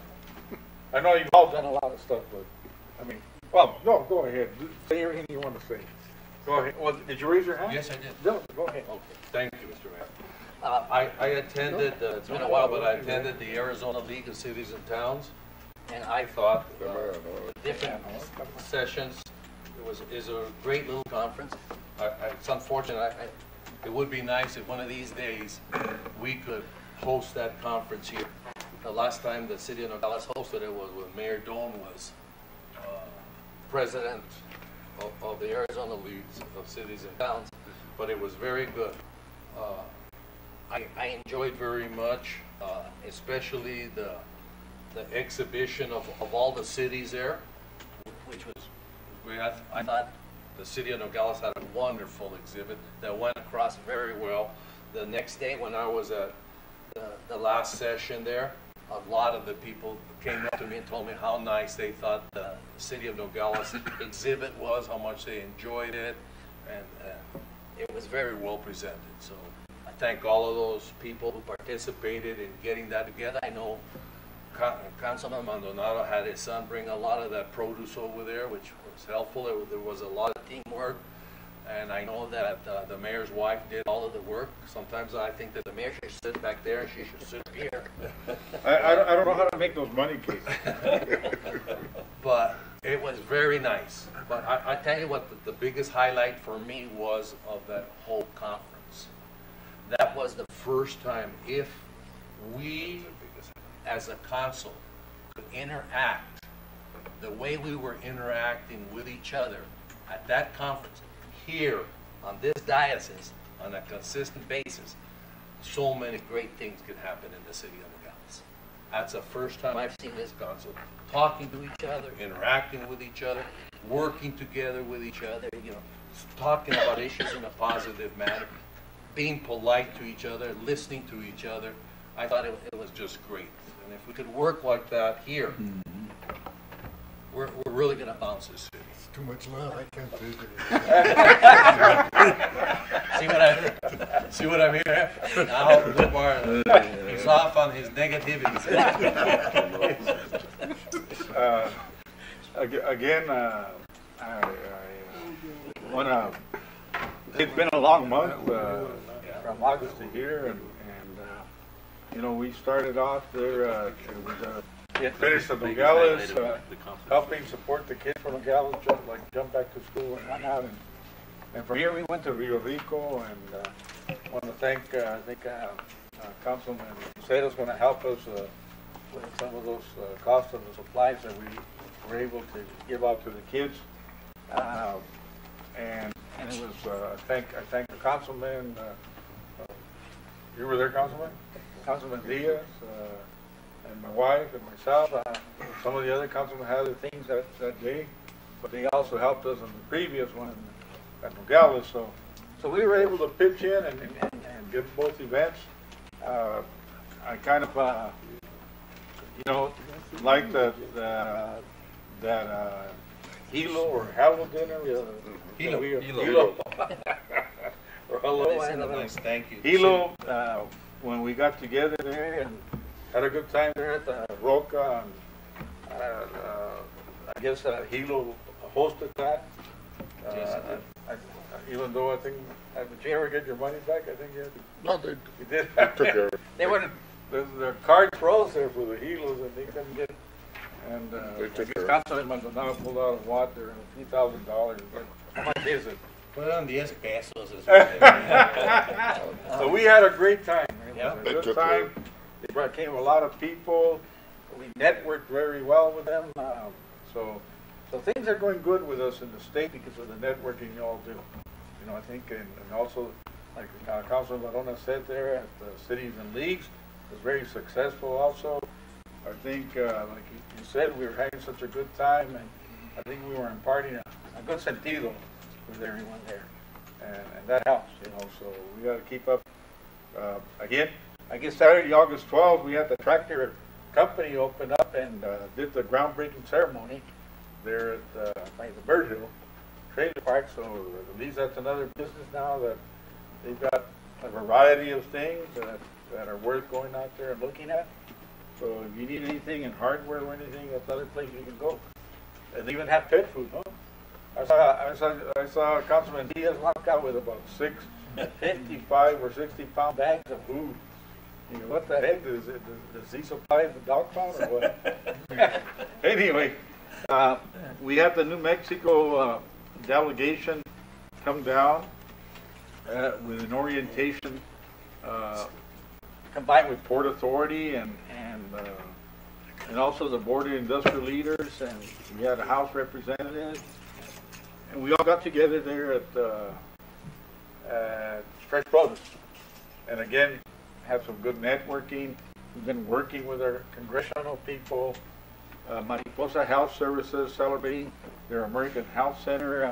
I know you've all done a lot of stuff, but I mean, well, no, go ahead. Say everything you want to say. Go ahead. Well, did you raise your hand? Yes, I did. No, go ahead. Okay. Thank you, Mr. Mayor. I attended, it's been a while, but I attended the Arizona League of Cities and Towns, and I thought the different sessions, is a great little conference. It's unfortunate, it would be nice if one of these days we could host that conference here. The last time the city of Nogales hosted it was when Mayor Doan was president of the Arizona League of Cities and Towns, but it was very good. I enjoyed very much, especially the exhibition of all the cities there, which was great. I thought the city of Nogales had a wonderful exhibit that went across very well. the next day when I was at the last session there, a lot of the people came up to me and told me how nice they thought the City of Nogales exhibit was, how much they enjoyed it, and it was very well presented. So I thank all of those people who participated in getting that together. I know Councilman Maldonado had his son bring a lot of that produce over there, which was helpful. There was a lot of teamwork. And I know that the mayor's wife did all of the work. Sometimes I think that the mayor should sit back there and she should sit here. I don't know how to make those money cases. But it was very nice. But I tell you what, the biggest highlight for me was of that whole conference. That was the first time, if we as a council could interact the way we were interacting with each other at that conference, here on this diocese on a consistent basis, so many great things could happen in the city of Nogales. That's the first time I've seen this council talking to each other, interacting with each other, working together with each other, you know, talking about issues in a positive manner, being polite to each other, listening to each other. I thought it was just great. And if we could work like that here, we're really going to bounce this city. It's too much love. I can't take it. See what I mean? Now, Lamar, he's off on his negativity. Again, I want to. It's been a long month from August to here, and you know, we started off there. It was finished at Nogales, helping support the kids from Nogales, jump back to school and whatnot. And from here we went to Rio Rico, and I want to thank, I think Councilman Ceda's going to help us with some of those costs of the supplies that we were able to give out to the kids. And it was, I thank the councilman, you were there, Councilman? Councilman Diaz, and my wife and myself. Some of the other councilmen had other things that day, but they also helped us on the previous one at Nogales. So we were able to pitch in and get both events. I kind of, you know, like that Hilo or Halo dinner. Hilo. Or hello. Nice, thank you. Hilo, when we got together there and had a good time there at the Roca, and I guess Hilo hosted that. Even though I think, did you ever get your money back? I think you had to. No, they You did? took care of it. They were, the card froze there for the Hilos, and they couldn't get, and They took care of it. Councilman Maldonado pulled out a water and $3,000. How much is it? Put it on 10 pesos. So we had a great time. It Yeah. was They a good took care time. They came a lot of people. We networked very well with them. So things are going good with us in the state because of the networking you all do. You know, I think, and also, like Councilman Barona said there, at the cities and leagues, it was very successful also. I think, like you said, we were having such a good time, and I think we were imparting a good sentido with everyone there. And that helps, you know, so we got to keep up. Again, I guess Saturday, August 12th, we had the tractor company open up and did the groundbreaking ceremony there at by the Bird Hill Trailer Park. So at least that's another business now that they've got a variety of things that are worth going out there and looking at. So if you need anything in hardware or anything, that's another place you can go. And they even have pet food, huh? I saw Councilman Diaz walk out with about 55 or 60-pound bags of food. You know, what the heck is it? Does he supply the dog pound or what? Anyway, we had the New Mexico delegation come down with an orientation combined with Port Authority and also the Board of Industrial Leaders, and we had a House representative, and we all got together there at Fresh Produce, and again had some good networking. We've been working with our congressional people. Mariposa Health Services celebrating their American Health Center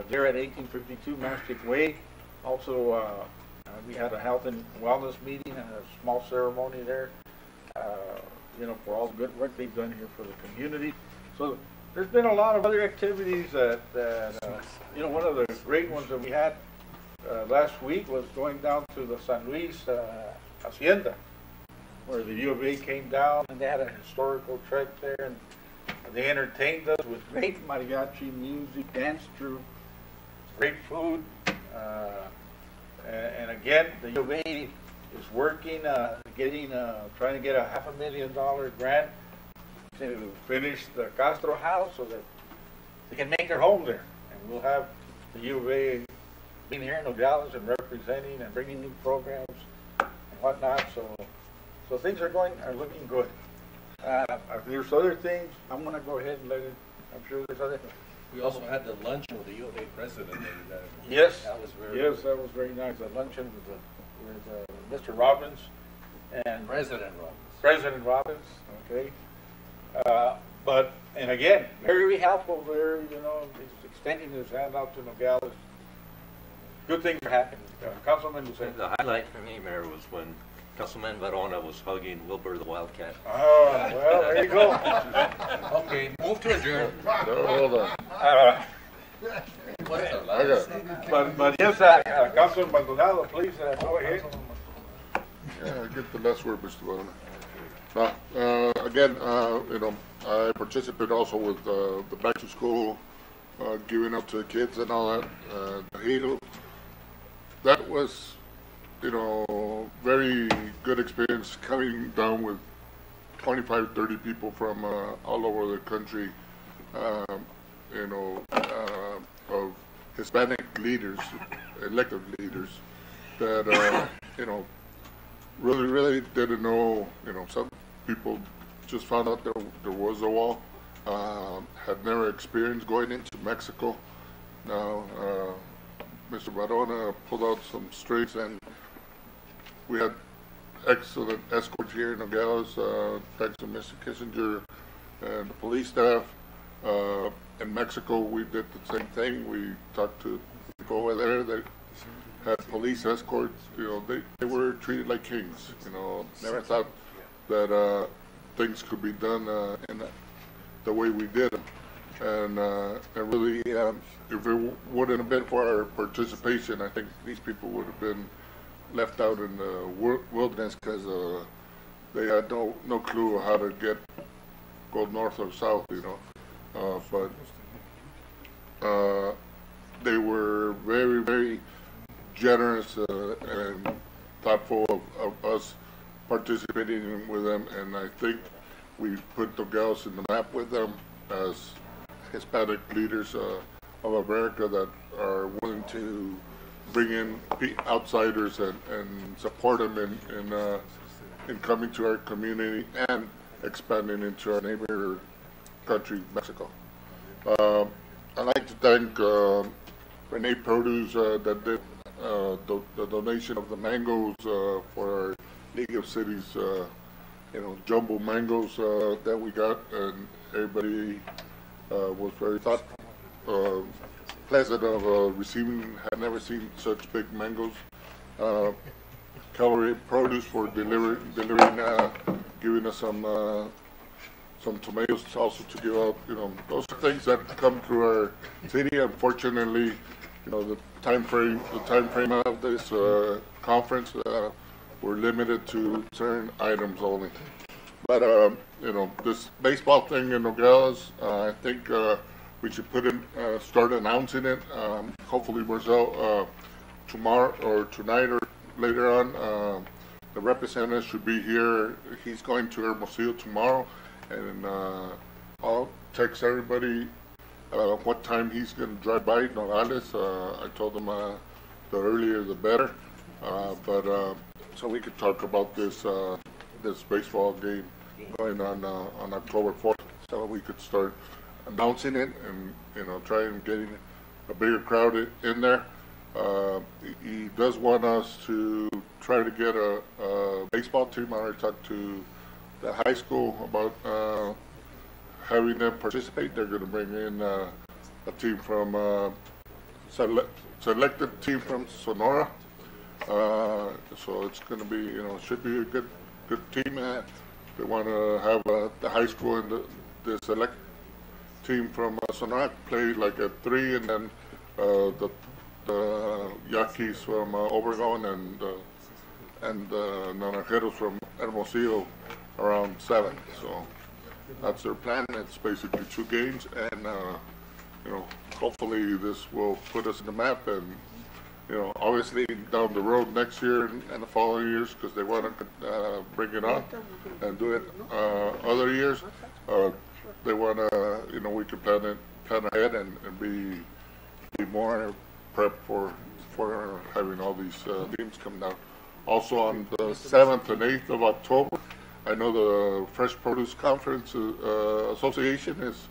there at 1852 Mastic Way. Also, we had a health and wellness meeting and a small ceremony there, for all the good work they've done here for the community. So there's been a lot of other activities that one of the great ones that we had last week was going down to the San Luis Hacienda, where the U of A came down and they had a historical trek there, and they entertained us with great mariachi music, dance troupe, great food, and again, the U of A is working, trying to get a $500,000 grant to finish the Castro house so that they can make their home there, and we'll have the U of A being here in Nogales and representing and bringing new programs and whatnot. So things are looking good. If there's other things, I'm going to go ahead and let it. I'm sure there's other. We also had the luncheon with the U of A president. Yes, that was that was very nice. The luncheon with Mr. Robbins and President Robbins. Okay, and again, very helpful there. He's extending his hand out to Nogales. Good things are happening. Councilman Lucero. The highlight for me, Mayor, was when Councilman Varona was hugging Wilbur the Wildcat. Oh, well, there you go. Okay, move to adjourn. No, hold on. But yes, Councilman Maldonado, please go ahead. Yeah, get the last word, Mr. Varona. Again, I participated also with the back to school, giving up to the kids and all that. That was, very good experience coming down with 25, 30 people from all over the country, of Hispanic leaders, elected leaders that, really didn't know, some people just found out there was a wall, had never experienced going into Mexico. Now, Mr. Varona pulled out some strings, and we had excellent escorts here in Nogales, thanks to Mr. Kissinger and the police staff. In Mexico, we did the same thing. We talked to people over there that had police escorts. They were treated like kings. Never thought that things could be done in the way we did them. And really, if it wouldn't have been for our participation, I think these people would have been left out in the wilderness because they had no clue how to go north or south, but they were very, very generous and thoughtful of us participating with them, and I think we put Nogales in the map with them as Hispanic leaders of America that are willing to bring in outsiders and support them in coming to our community and expanding into our neighbor country, Mexico. I'd like to thank Renee Produce that did the donation of the mangoes for our League of Cities, jumbo mangoes that we got, and everybody was very pleasant of receiving. Had never seen such big mangoes. Calorie Produce for delivering, giving us some tomatoes also to give out. Those are things that come through our city. Unfortunately, the time frame of this conference, we're limited to certain items only. But this baseball thing in Nogales, I think we should start announcing it. Hopefully, Marcel, tomorrow or tonight or later on, the representative should be here. He's going to Hermosillo tomorrow, and I'll text everybody what time he's going to drive by Nogales. I told him the earlier the better, so we could talk about this baseball game going on October 4th, so we could start announcing it and try and getting a bigger crowd in there. He does want us to try to get a baseball team. I already talked to the high school about having them participate. They're going to bring in a team from selected team from Sonora, So it's going to be, should be a good team. They want to have the high school and the select team from Sonora play like a 3, and then the Yaquis from Obregon and Naranjeros from Hermosillo around 7. So that's their plan. It's basically 2 games, and hopefully this will put us in the map, and obviously down the road next year and the following years, because they want to bring it on and do it other years. They want to, we can plan ahead and be more prepped for having all these teams come down. Also on the 7th and 8th of October, I know the Fresh Produce Conference Association is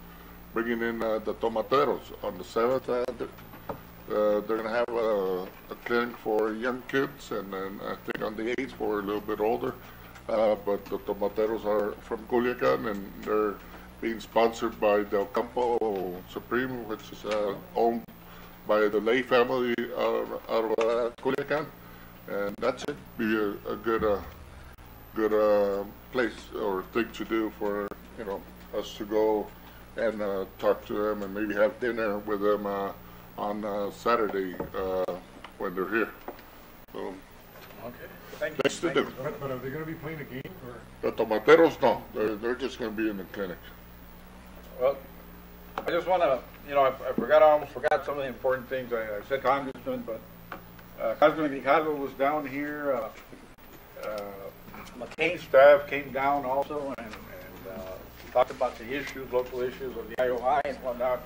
bringing in the tomateros. On the 7th, they're going to have a clinic for young kids, and then I think on the 8th for a little bit older. But the tomateros are from Culiacan, and they're being sponsored by Del Campo Supreme, which is owned by the Lay family out of Culiacan. And that should be a good place or thing to do for us to go and talk to them and maybe have dinner with them on Saturday when they're here. So, Thank you. things to do. But are they going to be playing a game? Or? The tomateros, no. They're just going to be in the clinic. Well, I just want to, I almost forgot some of the important things. I said Congressman, but Congressman Hijalo was down here. McCain's staff came down also and talked about the issues, local issues of the IOI and whatnot.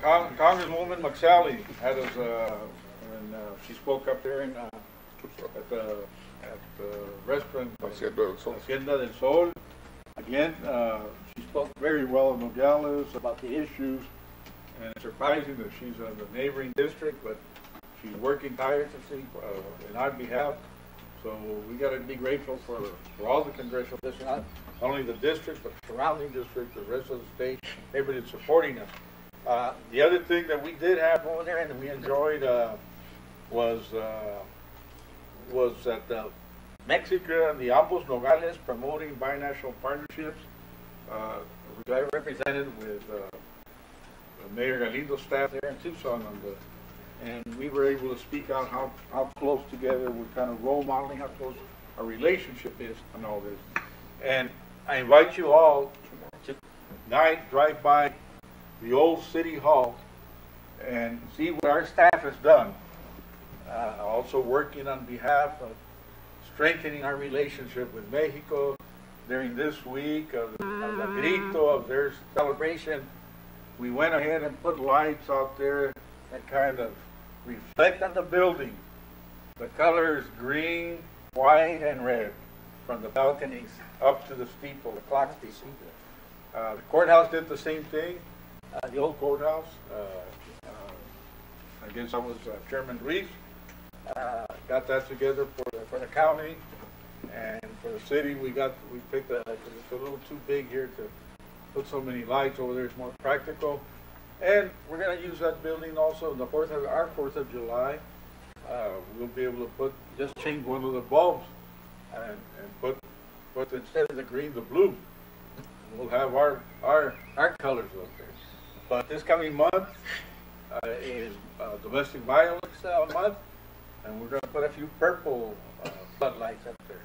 Congresswoman McSally had us, when she spoke up there at the restaurant Hacienda del Sol. Again, she spoke very well of Nogales about the issues, and it's surprising that she's in the neighboring district, but she's working tirelessly in our behalf. So we got to be grateful for all the congressional districts, not only the district, but the surrounding districts, the rest of the state, everybody's supporting us. The other thing that we did have over there and we enjoyed was that Mexico and the ambos Nogales promoting binational partnerships. Which I represented with Mayor Galindo's staff there in Tucson and we were able to speak out how close together we're kind of role modeling how close our relationship is on all this. And I invite you all to tonight drive by the old city hall and see what our staff has done. Also working on behalf of strengthening our relationship with Mexico during this week of the grito of their celebration. We went ahead and put lights out there that kind of reflect on the building. The colors green, white, and red from the balconies up to the steeple, the clock steeple. The courthouse did the same thing. The old courthouse. I guess I was Chairman Reese. Got that together for the county, and for the city we picked because it's a little too big here to put so many lights over there. It's more practical, and we're going to use that building also on the our 4th of July. We'll be able to just change one of the bulbs and put instead of the green the blue. We'll have our colors up there. But this coming month is domestic violence month. And we're going to put a few purple floodlights up there.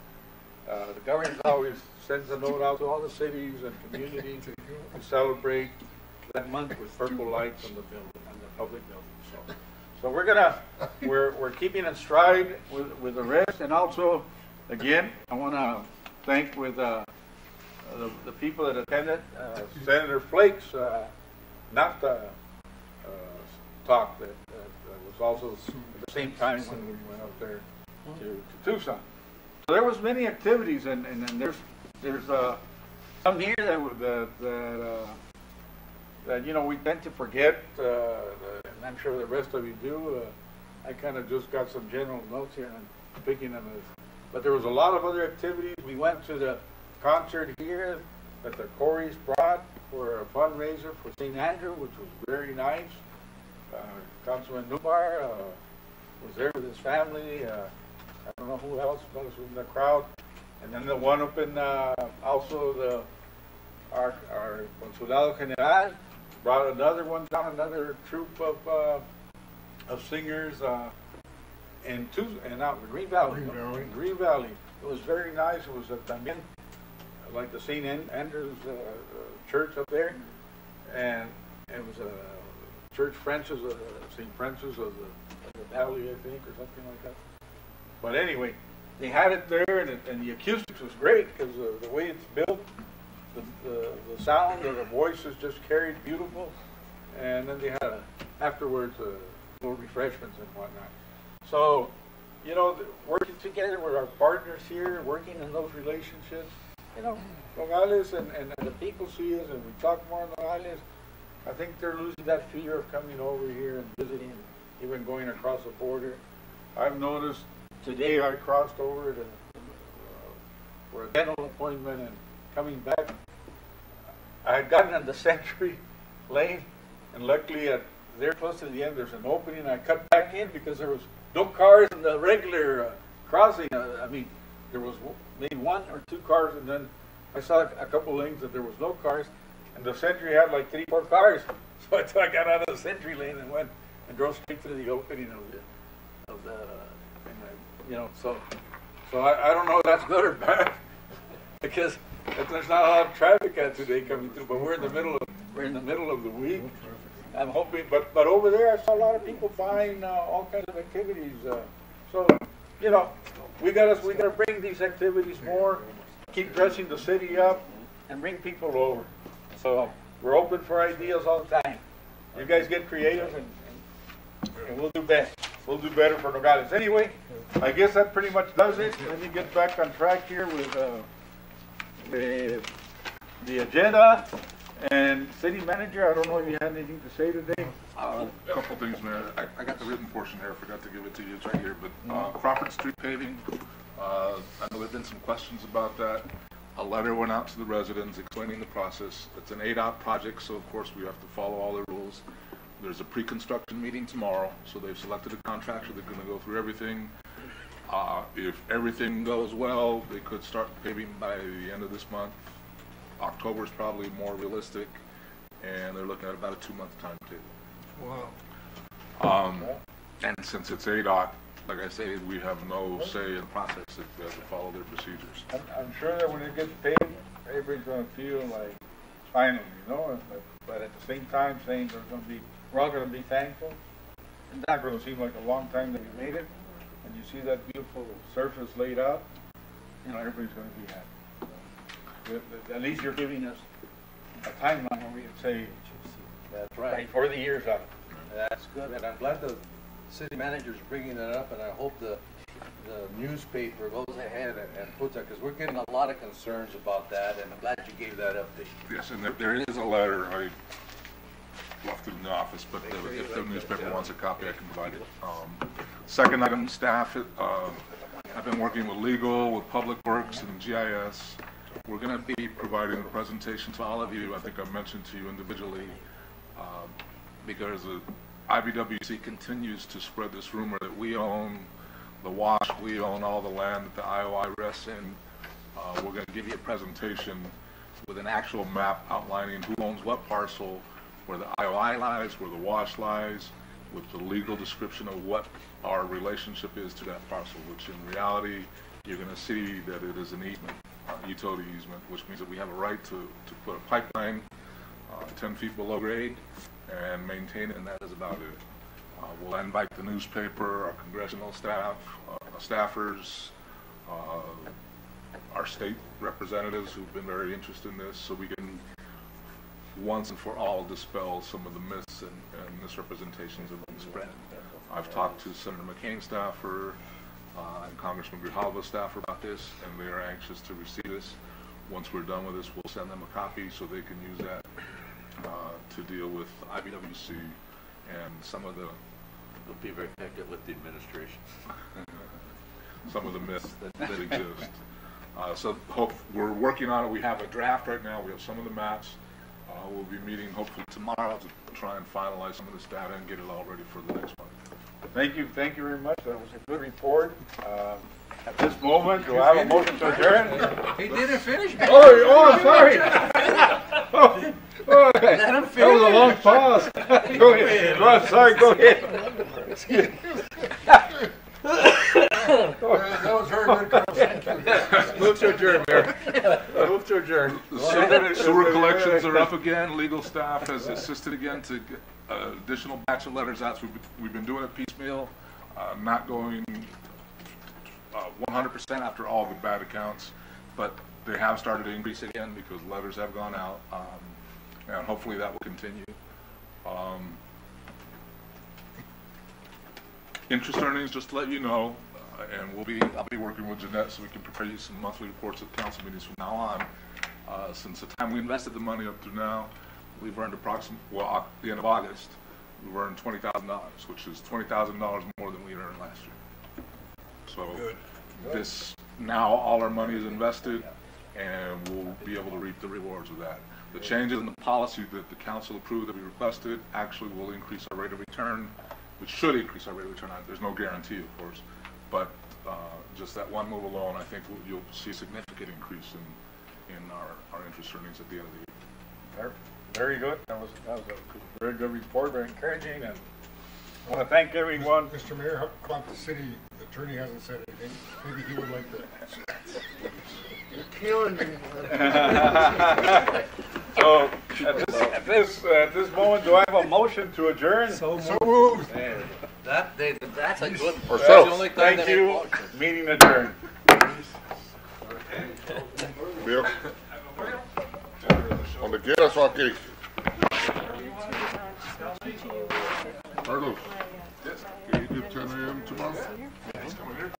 The government always sends a note out to all the cities and communities to celebrate that month with purple lights on the building, on the public building. So we're keeping in stride with the rest. And also, again, I want to thank with the people that attended Senator Flake's NAFTA talk that was also at the same time when we went up there to Tucson. So there was many activities, and there's some here that we tend to forget, and I'm sure the rest of you do. I kind of just got some general notes here, and I'm picking them as. But there was a lot of other activities. We went to the concert here that the Corys brought for a fundraiser for St. Andrew, which was very nice. Councilman Newbar, was there with his family. I don't know who else was in the crowd. And then the one up in also our Consulado General brought another one down, another troop of singers in out in Green Valley. Green Valley. It was very nice. It was también like the St. Andrew's church up there, and it was a Church Francis, St. Francis of the Valley, I think, or something like that. But anyway, they had it there, and the acoustics was great because the way it's built, the sound of the voices just carried beautiful, and then they had afterwards little refreshments and whatnot. So, you know, working together with our partners here, working in those relationships, you know, Nogales and the people see us, and we talk more in Nogales. I think they're losing that fear of coming over here and visiting, even going across the border. I've noticed today I crossed over to for a dental appointment, and coming back, I had gotten on the Century Lane, and luckily there close to the end there's an opening. I cut back in because there was no cars in the regular crossing. I mean, there was maybe one or two cars, and then I saw a couple lanes that there was no cars, and the Century had like 3 or 4 cars. So I got out of the Century Lane and went and drove straight through the opening of the you know, so I don't know if that's good or bad because there's not a lot of traffic out today coming through, but we're in the middle of the week. I'm hoping, but over there I saw a lot of people buying all kinds of activities. So you know, we gotta bring these activities more, keep dressing the city up, and bring people over. So we're open for ideas all the time. You guys get creative, and we'll do best. We'll do better for Nogales. Anyway, I guess that pretty much does it. Let me get back on track here with the agenda. And city manager, I don't know if you had anything to say today. A couple things, Mayor. I got the written portion here. I forgot to give it to you. It's right here. But Crawford Street paving, I know there have been some questions about that. A letter went out to the residents explaining the process. It's an ADOT project, so of course we have to follow all the rules. There's a pre-construction meeting tomorrow, so they've selected a contractor. They're going to go through everything. If everything goes well, they could start paving by the end of this month. October is probably more realistic, and they're looking at about a 2-month timetable. Wow. And since it's ADOT, like I say, we have no say in the process if we have to follow their procedures. I'm sure that when it gets paved, everybody's going to feel like finally, you know, but at the same time saying we're all going to be thankful. It's not going to seem like a long time that we made it, and you see that beautiful surface laid out, you know, everybody's going to be happy. At least you're giving us a timeline where we can say, That's right. before the year's up. That's good, and I'm glad the city manager's bringing that up, and I hope the newspaper goes ahead and puts that, because we're getting a lot of concerns about that, and I'm glad you gave that update. Yes, and there is a letter. I left it in the office, but if the newspaper wants a copy, I can provide it. Second item, staff. I've been working with legal, with Public Works, and GIS. We're going to be providing a presentation to all of you. I think I mentioned to you individually, because the IBWC continues to spread this rumor that we own the wash, we own all the land that the IOI rests in. We're going to give you a presentation with an actual map outlining who owns what parcel, where the IOI lies, where the wash lies, with the legal description of what our relationship is to that parcel, which in reality, you're going to see that it is an easement, utility easement, which means that we have a right to put a pipeline 10 feet below grade and maintain it, and that is about it. We'll invite the newspaper, our congressional staff, staffers, our state representatives who've been very interested in this, so we can once and for all dispel some of the myths and misrepresentations that have been spread. I've talked to Senator McCain's staffer and Congressman Grijalva's staffer about this, and they are anxious to receive this. Once we're done with this, we'll send them a copy so they can use that to deal with IBWC and some of the... It'll be very effective with the administration. some of the myths that exist. So we're working on it. We have a draft right now. We have some of the maps. We'll be meeting hopefully tomorrow to try and finalize some of this data and get it all ready for the next one. Thank you very much. That was a good report. At this moment, do I have a motion to adjourn? He didn't finish. Oh, sorry. Let him finish. That was a long pause. Go ahead. Go ahead. Sorry, go ahead. That was very good, Carlos. Thank you. Move to adjourn, Mayor. Move to adjourn. Sewer collections are up again. Legal staff has assisted again to get additional batch of letters out. So we've been doing it piecemeal, not going 100% after all the bad accounts, but they have started to increase again because letters have gone out, and hopefully that will continue. Interest earnings, just to let you know, and I'll be working with Jeanette so we can prepare you some monthly reports at council meetings from now on. Since the time we invested the money up to now, we've earned at the end of August, we've earned $20,000, which is $20,000 more than we earned last year. So this, now all our money is invested, and we'll be able to reap the rewards of that. The changes in the policy that the council approved that we requested actually will increase our rate of return, which should increase our rate of return. There's no guarantee, of course, but just that one move alone, I think you'll see a significant increase in our interest earnings at the end of the year. Very good. That was a very good report, very encouraging, and I want to thank everyone. Mr. Mayor, how about the city attorney hasn't said anything? Maybe he would like to. You're killing me. So at this moment, do I have a motion to adjourn? So moved. That's a good. Or That's so. the only time Thank that you. it works. Meeting adjourned. Bill? Donde quieras o aquí. Carlos, can you do 10 a.m. tomorrow?